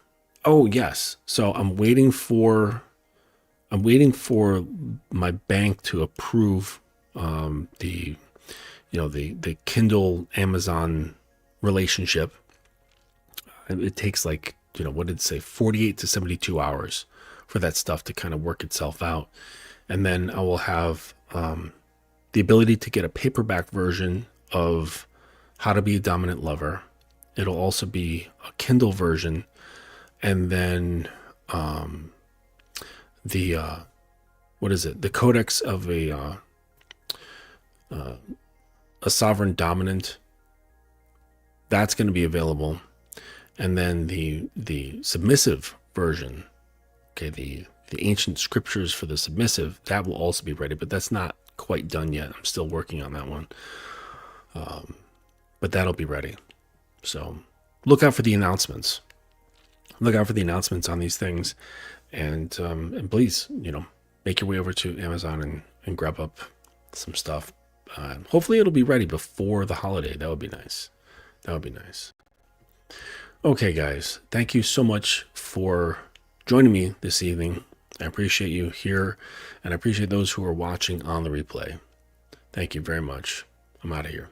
Oh, yes. So I'm waiting for my bank to approve the Kindle Amazon relationship. It takes like, what did it say, 48 to 72 hours for that stuff to kind of work itself out. And then I will have the ability to get a paperback version of How to Be a Dominant Lover. It'll also be a Kindle version. And then the Codex of a Sovereign Dominant. That's going to be available. And then the submissive version, okay, the ancient scriptures for the submissive, that will also be ready, but that's not quite done yet. I'm still working on that one. But that'll be ready. So look out for the announcements. Look out for the announcements on these things, and please, make your way over to Amazon and grab up some stuff. Hopefully it'll be ready before the holiday. That would be nice. That would be nice. Okay, guys, thank you so much for joining me this evening. I appreciate you here, and I appreciate those who are watching on the replay. Thank you very much. I'm out of here.